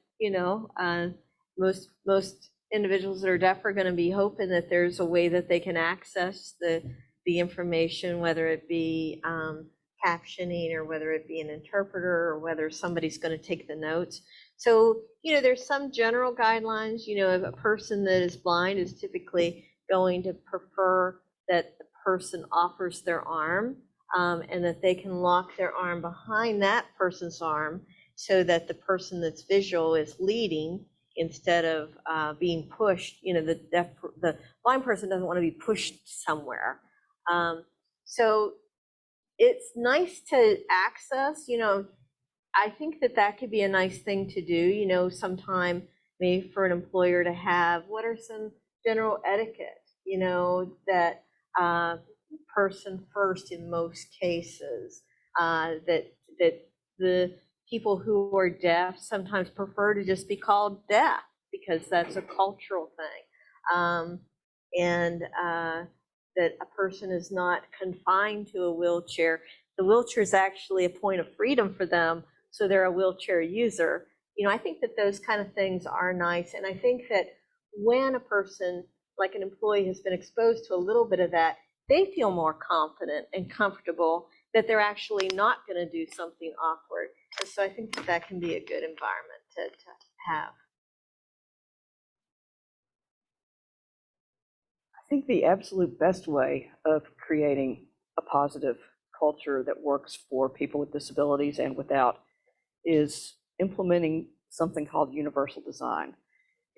C: most individuals that are deaf are going to be hoping that there's a way that they can access the the information, whether it be captioning or whether it be an interpreter or whether somebody's going to take the notes. So, there's some general guidelines. If a person that is blind is typically going to prefer that the person offers their arm and that they can lock their arm behind that person's arm so that the person that's visual is leading instead of being pushed. The blind person doesn't want to be pushed somewhere. So it's nice to access, I think that could be a nice thing to do, sometime maybe for an employer to have, what are some general etiquette, that person first in most cases, that the people who are deaf sometimes prefer to just be called deaf because that's a cultural thing. And that a person is not confined to a wheelchair. The wheelchair is actually a point of freedom for them, so they're a wheelchair user. I think that those kind of things are nice. And I think that when a person, like an employee, has been exposed to a little bit of that, they feel more confident and comfortable that they're actually not going to do something awkward. And so I think that can be a good environment to have.
D: I think the absolute best way of creating a positive culture that works for people with disabilities and without is implementing something called universal design.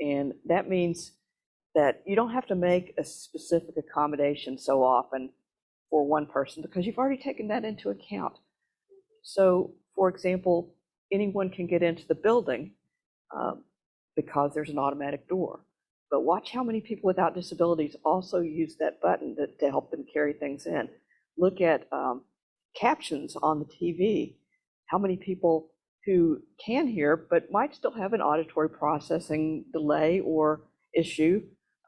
D: And that means that you don't have to make a specific accommodation so often for one person because you've already taken that into account. So, for example, anyone can get into the building because there's an automatic door. But watch how many people without disabilities also use that button to help them carry things in. Look at captions on the TV. How many people who can hear but might still have an auditory processing delay or issue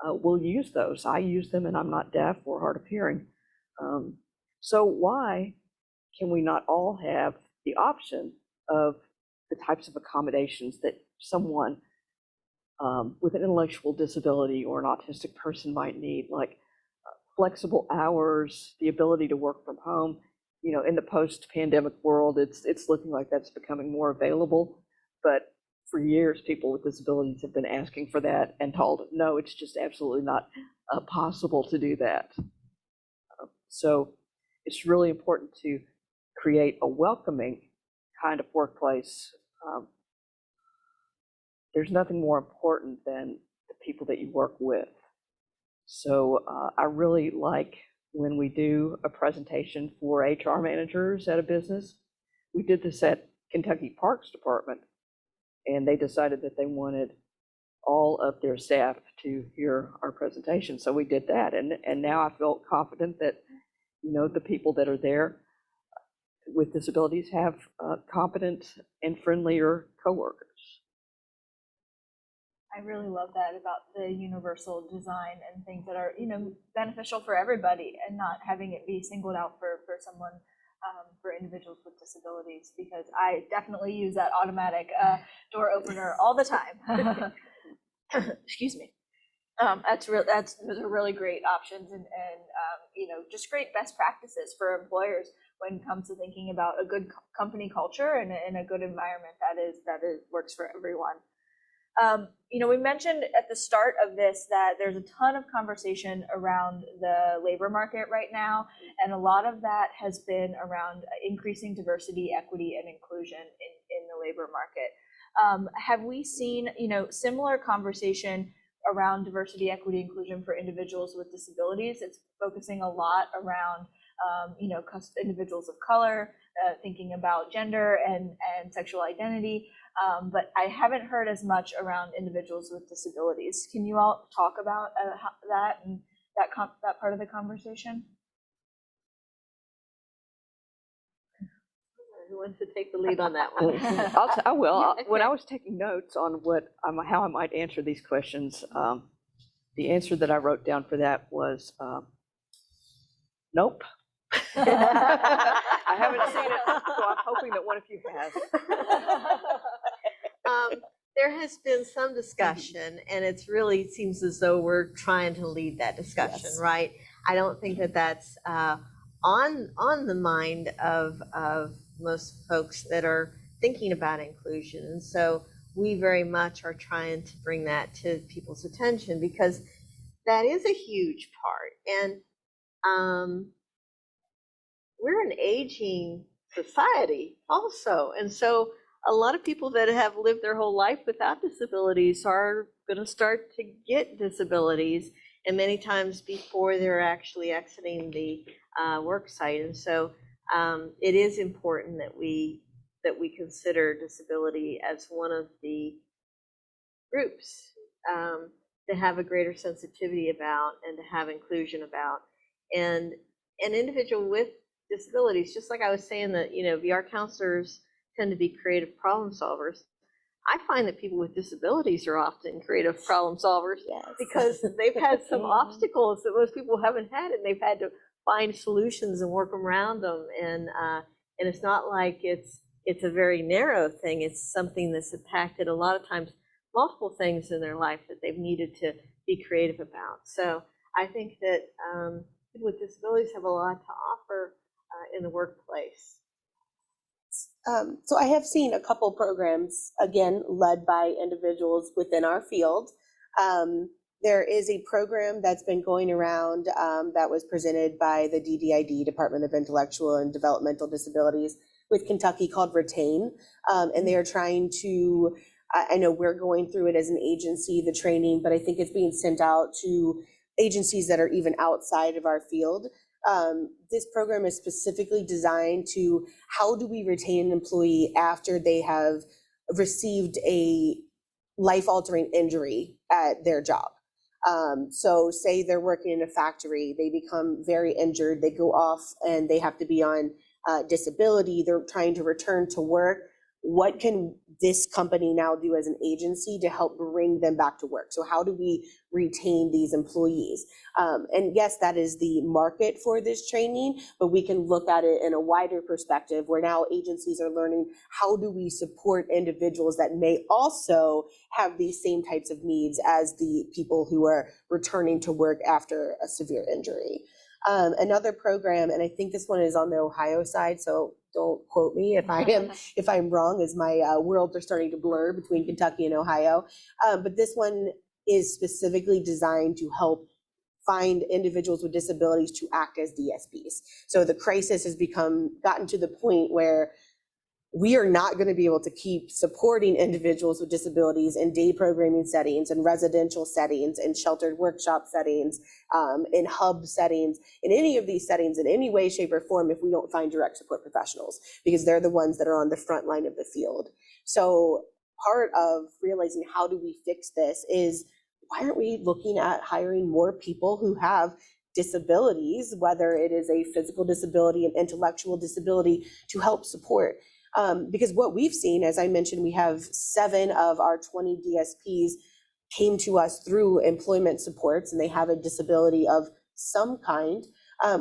D: will use those. I use them and I'm not deaf or hard of hearing. So why can we not all have the option of the types of accommodations that someone with an intellectual disability or an autistic person might need, like flexible hours, the ability to work from home? In the post-pandemic world, it's looking like that's becoming more available. But for years, people with disabilities have been asking for that and told, no, it's just absolutely not possible to do that. So it's really important to create a welcoming kind of workplace. There's nothing more important than the people that you work with. So I really like when we do a presentation for HR managers at a business. We did this at Kentucky Parks Department, and they decided that they wanted all of their staff to hear our presentation. So we did that, and now I feel confident that the people that are there with disabilities have competent and friendlier coworkers.
A: I really love that about the universal design and things that are, beneficial for everybody and not having it be singled out for someone, for individuals with disabilities, because I definitely use that automatic door opener all the time. Excuse me. Those are really great options and just great best practices for employers when it comes to thinking about a good company culture and a good environment that works for everyone. We mentioned at the start of this that there's a ton of conversation around the labor market right now, and a lot of that has been around increasing diversity, equity, and inclusion in the labor market. Have we seen, similar conversation around diversity, equity, inclusion for individuals with disabilities? It's focusing a lot around, individuals of color, thinking about gender and sexual identity. But I haven't heard as much around individuals with disabilities. Can you all talk about that and that part of the conversation?
C: Who wants to take the lead on that one?
D: I will.
C: Yeah, okay.
D: When I was taking notes on how I might answer these questions, the answer that I wrote down for that was nope. I haven't seen it, so I'm hoping that one of you has.
C: There has been some discussion, and it really seems as though we're trying to lead that discussion,
A: Yes.
C: right? I don't think that that's on the mind of most folks that are thinking about inclusion. And so we very much are trying to bring that to people's attention, because that is a huge part. And we're an aging society also. And so a lot of people that have lived their whole life without disabilities are going to start to get disabilities, and many times before they're actually exiting the work site. And so it is important that we consider disability as one of the groups to have a greater sensitivity about, and to have inclusion about. And an individual with disabilities, just like I was saying that, VR counselors tend to be creative problem solvers. I find that people with disabilities are often creative problem solvers,
E: Yes.
C: because they've had some obstacles that most people haven't had, and they've had to find solutions and work around them. And it's not like it's a very narrow thing. It's something that's impacted a lot of times multiple things in their life that they've needed to be creative about. So I think that people with disabilities have a lot to offer in the workplace.
E: So I have seen a couple programs, again, led by individuals within our field. There is a program that's been going around that was presented by the DDID, Department of Intellectual and Developmental Disabilities, with Kentucky, called Retain. And they are trying to, I know we're going through it as an agency, the training, but I think it's being sent out to agencies that are even outside of our field. This program is specifically designed to, how do we retain an employee after they have received a life-altering injury at their job? So say they're working in a factory, they become very injured, they go off and they have to be on disability, they're trying to return to work. What can this company now do as an agency to help bring them back to work? So how do we retain these employees? And yes, that is the market for this training, but we can look at it in a wider perspective, where now agencies are learning, how do we support individuals that may also have these same types of needs as the people who are returning to work after a severe injury. Another program, and I think this one is on the Ohio side, so don't quote me if I'm wrong, as my worlds are starting to blur between Kentucky and Ohio. But this one is specifically designed to help find individuals with disabilities to act as DSPs. So the crisis has gotten to the point where we are not going to be able to keep supporting individuals with disabilities in day programming settings and residential settings and sheltered workshop settings, in hub settings, in any of these settings in any way, shape, or form, if we don't find direct support professionals, because they're the ones that are on the front line of the field. So part of realizing, how do we fix this, is, why aren't we looking at hiring more people who have disabilities, whether it is a physical disability, an intellectual disability, to help support? Because what we've seen, as I mentioned, we have 7 of our 20 DSPs came to us through employment supports, and they have a disability of some kind.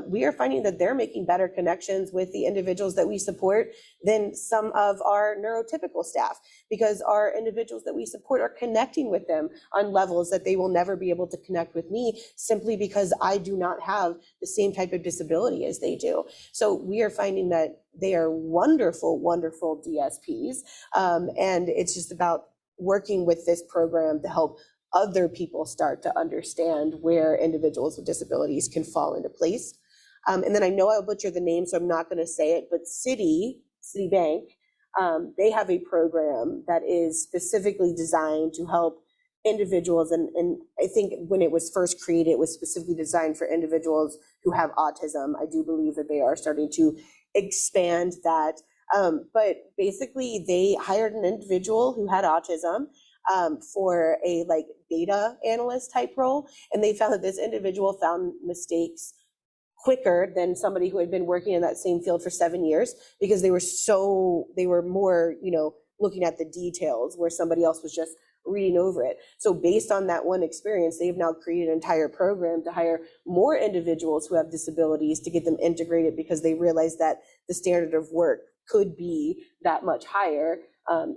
E: We are finding that they're making better connections with the individuals that we support than some of our neurotypical staff, because our individuals that we support are connecting with them on levels that they will never be able to connect with me, simply because I do not have the same type of disability as they do. So we are finding that they are wonderful, wonderful DSPs. And it's just about working with this program to help other people start to understand where individuals with disabilities can fall into place. And then I know I'll butcher the name, so I'm not going to say it, but Citibank, they have a program that is specifically designed to help individuals. And I think when it was first created, it was specifically designed for individuals who have autism. I do believe that they are starting to expand that. But basically, they hired an individual who had autism for a data analyst type role. And they found that this individual found mistakes quicker than somebody who had been working in that same field for 7 years, because they were more, looking at the details, where somebody else was just reading over it. So based on that one experience, they've now created an entire program to hire more individuals who have disabilities, to get them integrated, because they realize that the standard of work could be that much higher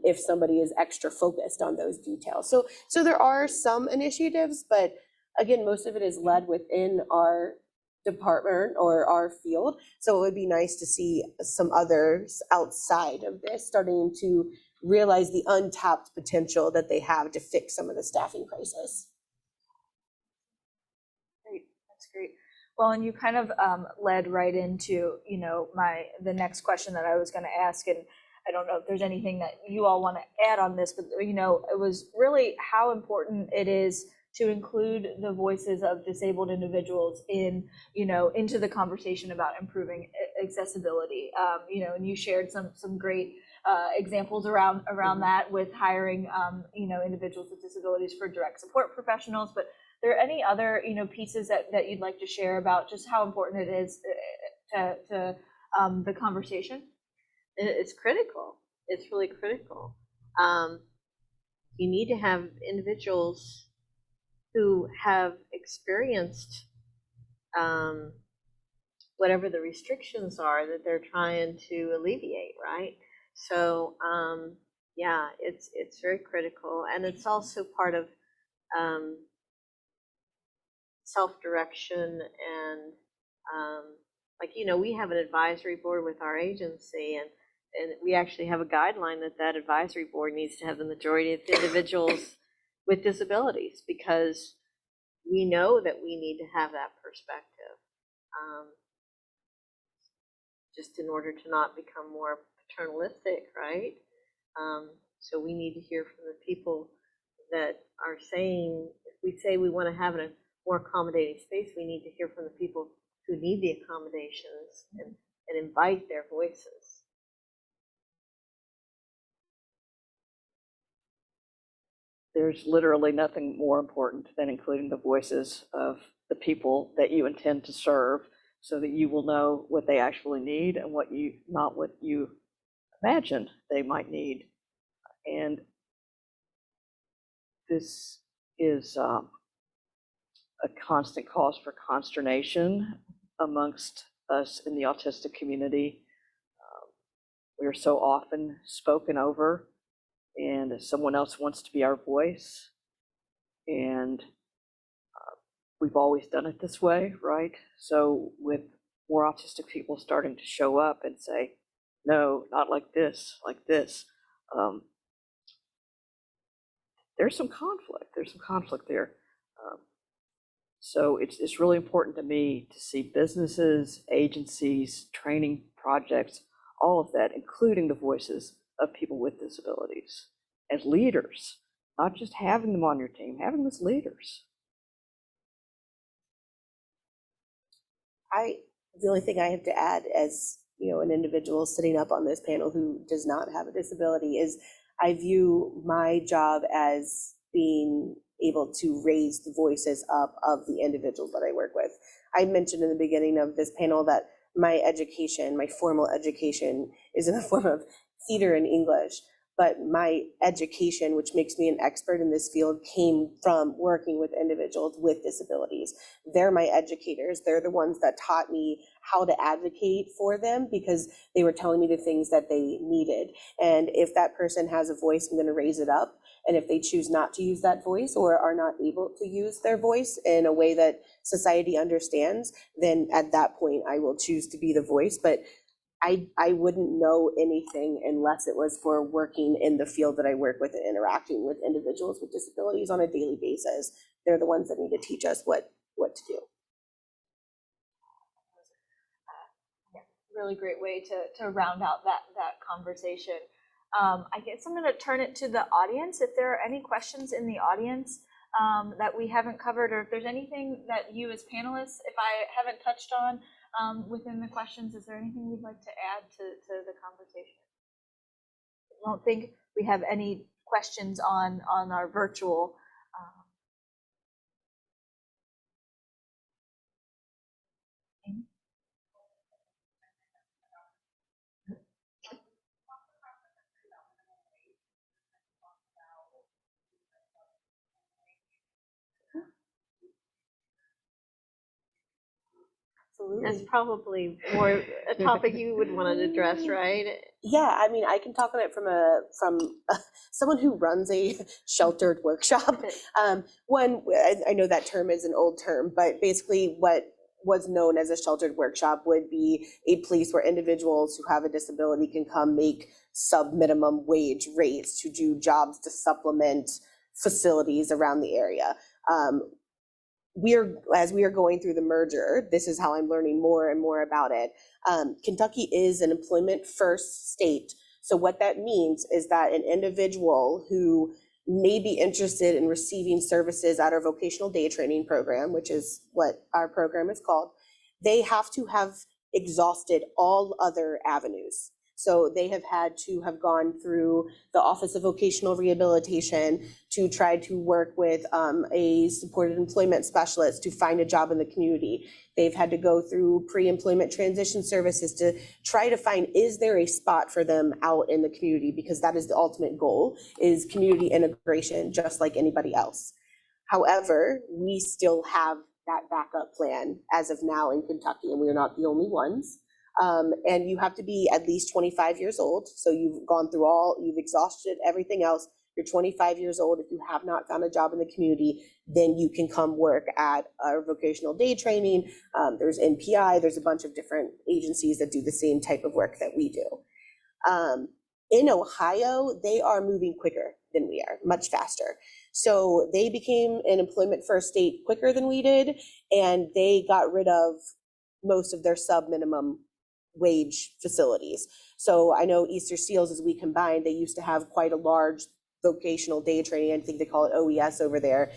E: if somebody is extra focused on those details. So there are some initiatives, but again, most of it is led within our department or our field. So it would be nice to see some others outside of this starting to realize the untapped potential that they have to fix some of the staffing crisis.
A: Great, that's great. Well, and you kind of led right into, you know, the next question that I was going to ask, and I don't know if there's anything that you all want to add on this, but you know, it was really how important it is to include the voices of disabled individuals in, you know, into the conversation about improving accessibility. You know, and you shared some great examples around that with hiring, you know, individuals with disabilities for direct support professionals. But are there any other, you know, pieces that you'd like to share about just how important it is to the conversation?
C: It's critical. It's really critical. You need to have individuals who have experienced whatever the restrictions are that they're trying to alleviate, right? So yeah, it's very critical, and it's also part of self-direction and like, you know, we have an advisory board with our agency, and we actually have a guideline that advisory board needs to have the majority of individuals with disabilities, because we know that we need to have that perspective, just in order to not become more paternalistic, right? So we need to hear from the people that are saying, if we say we want to have a more accommodating space, we need to hear from the people who need the accommodations and invite their voices.
D: There's literally nothing more important than including the voices of the people that you intend to serve, so that you will know what they actually need and not what you imagine they might need. And this is a constant cause for consternation amongst us in the autistic community. We are so often spoken over, and someone else wants to be our voice. And we've always done it this way, right? So with more autistic people starting to show up and say, no, not like this, like this, there's some conflict. There's some conflict there. So it's really important to me to see businesses, agencies, training projects, all of that, including the voices of people with disabilities as leaders, not just having them on your team, having them as leaders.
E: The only thing I have to add as, you know, an individual sitting up on this panel who does not have a disability is I view my job as being able to raise the voices up of the individuals that I work with. I mentioned in the beginning of this panel that my education, my formal education, is in the form of theater and English, but my education, which makes me an expert in this field, came from working with individuals with disabilities. They're my educators. They're the ones that taught me how to advocate for them, because they were telling me the things that they needed. And if that person has a voice, I'm going to raise it up. And if they choose not to use that voice or are not able to use their voice in a way that society understands, then at that point I will choose to be the voice. But I wouldn't know anything unless it was for working in the field that I work with and interacting with individuals with disabilities on a daily basis. They're the ones that need to teach us what to do.
A: Yeah, really great way to round out that conversation. I guess I'm going to turn it to the audience. If there are any questions in the audience that we haven't covered, or if there's anything that you as panelists, if I haven't touched on within the questions, is there anything you'd like to add to the conversation? I don't think we have any questions on our virtual.
C: That's probably more a topic you would want to address, right?
E: Yeah, I mean, I can talk on it from someone who runs a sheltered workshop. I know that term is an old term, but basically what was known as a sheltered workshop would be a place where individuals who have a disability can come make sub-minimum wage rates to do jobs to supplement facilities around the area. As we are going through the merger, this is how I'm learning more and more about it. Kentucky is an employment first state. So what that means is that an individual who may be interested in receiving services at our vocational day training program, which is what our program is called, they have to have exhausted all other avenues. So they have had to have gone through the Office of Vocational Rehabilitation to try to work with a supported employment specialist to find a job in the community. They've had to go through pre-employment transition services to try to find, is there a spot for them out in the community? Because that is the ultimate goal, is community integration, just like anybody else. However, we still have that backup plan as of now in Kentucky, and we are not the only ones. And you have to be at least 25 years old. So you've gone through you've exhausted everything else. You're 25 years old. If you have not found a job in the community, then you can come work at our vocational day training. There's NKY, there's a bunch of different agencies that do the same type of work that we do. In Ohio, they are moving quicker than we are, much faster. So they became an employment first state quicker than we did, and they got rid of most of their sub-minimum wage facilities. So I know Easter Seals, as we combined, they used to have quite a large vocational day training. I think they call it OES over there.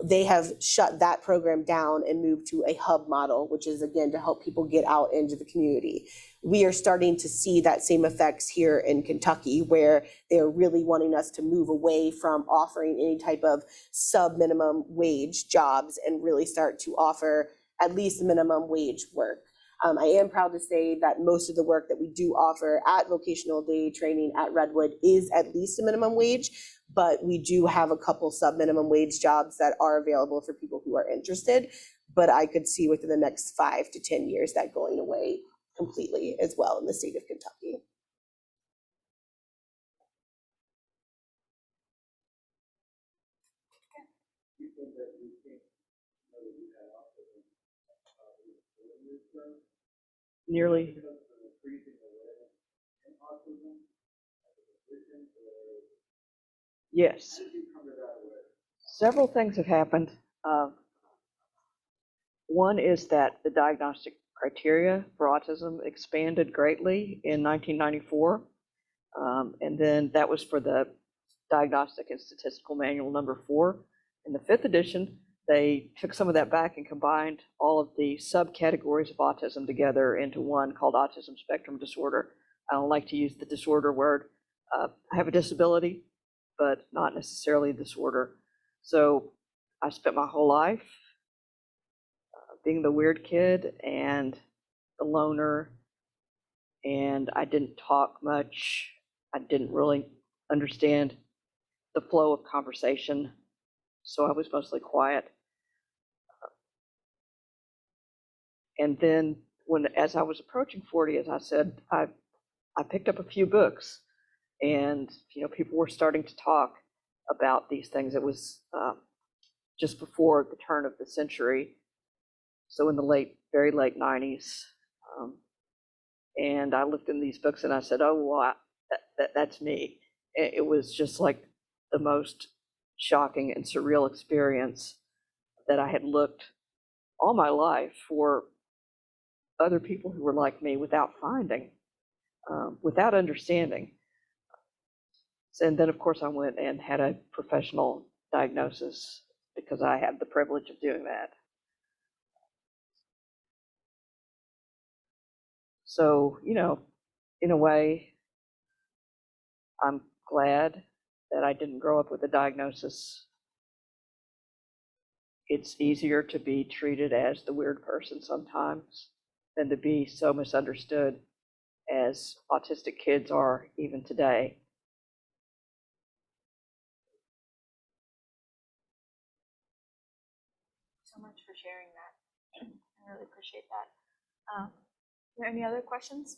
E: They have shut that program down and moved to a hub model, which is, again, to help people get out into the community. We are starting to see that same effects here in Kentucky, where they're really wanting us to move away from offering any type of sub-minimum wage jobs and really start to offer at least minimum wage work. I am proud to say that most of the work that we do offer at vocational day training at Redwood is at least a minimum wage, but we do have a couple sub-minimum wage jobs that are available for people who are interested. But I could see within the next 5 to 10 years that going away completely as well in the state of Kentucky.
D: Nearly. Yes. Several things have happened. One is that the diagnostic criteria for autism expanded greatly in 1994. And then that was for the Diagnostic and Statistical Manual number 4. In the 5th edition, they took some of that back and combined all of the subcategories of autism together into one called autism spectrum disorder. I don't like to use the disorder word. I have a disability, but not necessarily a disorder. So I spent my whole life being the weird kid and the loner, and I didn't talk much. I didn't really understand the flow of conversation, so I was mostly quiet. And then as I was approaching 40, as I said, I picked up a few books, and people were starting to talk about these things. It was just before the turn of the century, so in the very late 90s. And I looked in these books and I said, oh, well, that's me. It was just like the most shocking and surreal experience that I had looked all my life for other people who were like me without finding, without understanding. And then, of course, I went and had a professional diagnosis because I had the privilege of doing that. So, in a way, I'm glad that I didn't grow up with a diagnosis. It's easier to be treated as the weird person sometimes than to be so misunderstood as autistic kids are even today.
A: So much for sharing that. I really appreciate that. Are there any other questions?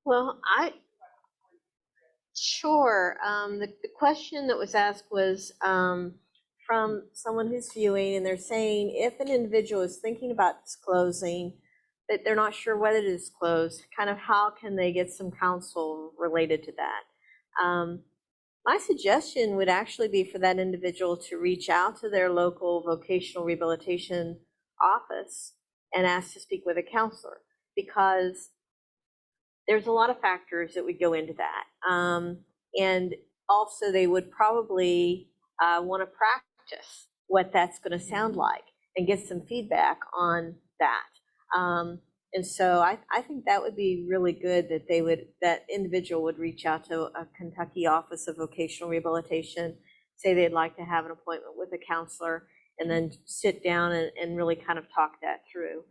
C: Well, sure. The question that was asked was from someone who's viewing, and they're saying if an individual is thinking about disclosing, that they're not sure whether to disclose, kind of how can they get some counsel related to that? My suggestion would actually be for that individual to reach out to their local vocational rehabilitation office and ask to speak with a counselor, because there's a lot of factors that would go into that. And also they would probably want to practice what that's going to sound like and get some feedback on that. And so I think that would be really good that that individual would reach out to a Kentucky Office of Vocational Rehabilitation, say they'd like to have an appointment with a counselor, and then sit down and really kind of talk that through.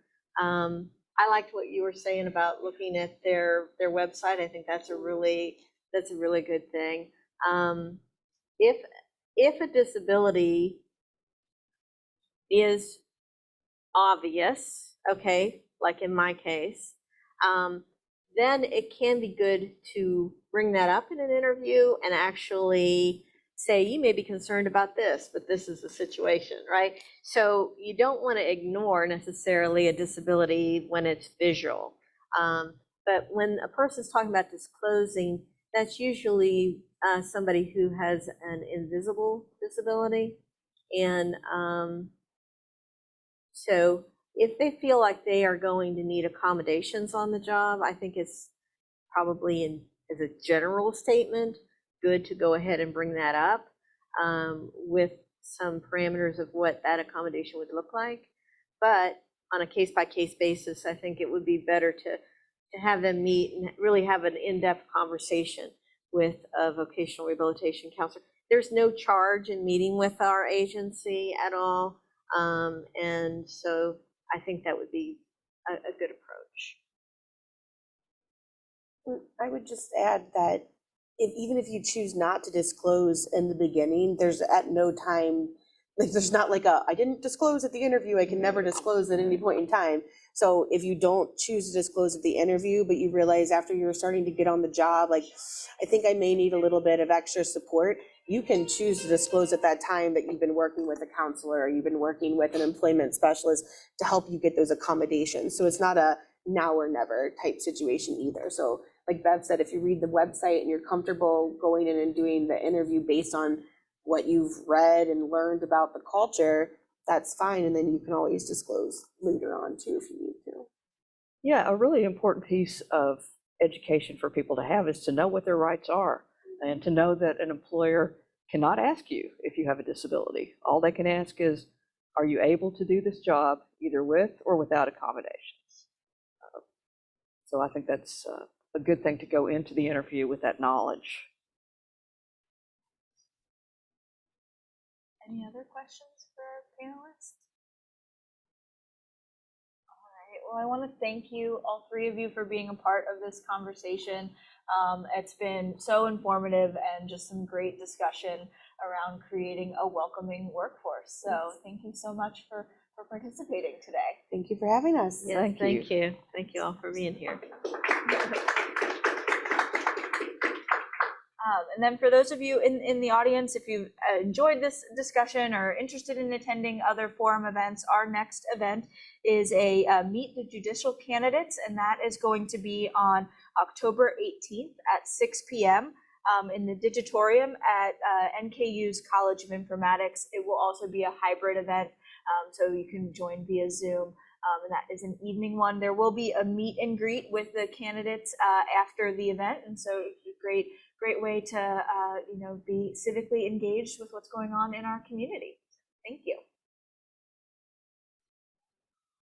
C: I liked what you were saying about looking at their website. I think that's a really good thing. If a disability is obvious, okay, like in my case, then it can be good to bring that up in an interview and actually say, you may be concerned about this, but this is the situation, right? So you don't want to ignore necessarily a disability when it's visual. But when a person's talking about disclosing, that's usually somebody who has an invisible disability. And so if they feel like they are going to need accommodations on the job, I think it's probably as a general statement, good to go ahead and bring that up with some parameters of what that accommodation would look like. But on a case-by-case basis, I think it would be better to have them meet and really have an in-depth conversation with a vocational rehabilitation counselor. There's no charge in meeting with our agency at all. And so I think that would be a good approach.
E: I would just add that even if you choose not to disclose in the beginning, there's at no time, like there's not like I didn't disclose at the interview, I can never disclose at any point in time. So if you don't choose to disclose at the interview, but you realize after you're starting to get on the job, like, I think I may need a little bit of extra support, you can choose to disclose at that time that you've been working with a counselor or you've been working with an employment specialist to help you get those accommodations. So it's not a now or never type situation either. So like Bev said, if you read the website and you're comfortable going in and doing the interview based on what you've read and learned about the culture, that's fine. And then you can always disclose later on too if you need to.
D: Yeah, a really important piece of education for people to have is to know what their rights are and to know that an employer cannot ask you if you have a disability. All they can ask is, are you able to do this job either with or without accommodations? So I think that's a good thing to go into the interview with that knowledge.
A: Any other questions for our panelists? All right, well, I want to thank you, all three of you, for being a part of this conversation. It's been so informative and just some great discussion around creating a welcoming workforce. So thank you so much for participating today.
E: Thank you for having us.
C: Yes, thank you. Thank you all for being here.
A: And then for those of you in the audience, if you've enjoyed this discussion or interested in attending other forum events, our next event is a Meet the Judicial Candidates, and that is going to be on October 18th at 6 p.m. In the Digitorium at NKU's College of Informatics. It will also be a hybrid event, so you can join via Zoom. And that is an evening one. There will be a meet and greet with the candidates after the event, and so it's a great way to be civically engaged with what's going on in our community.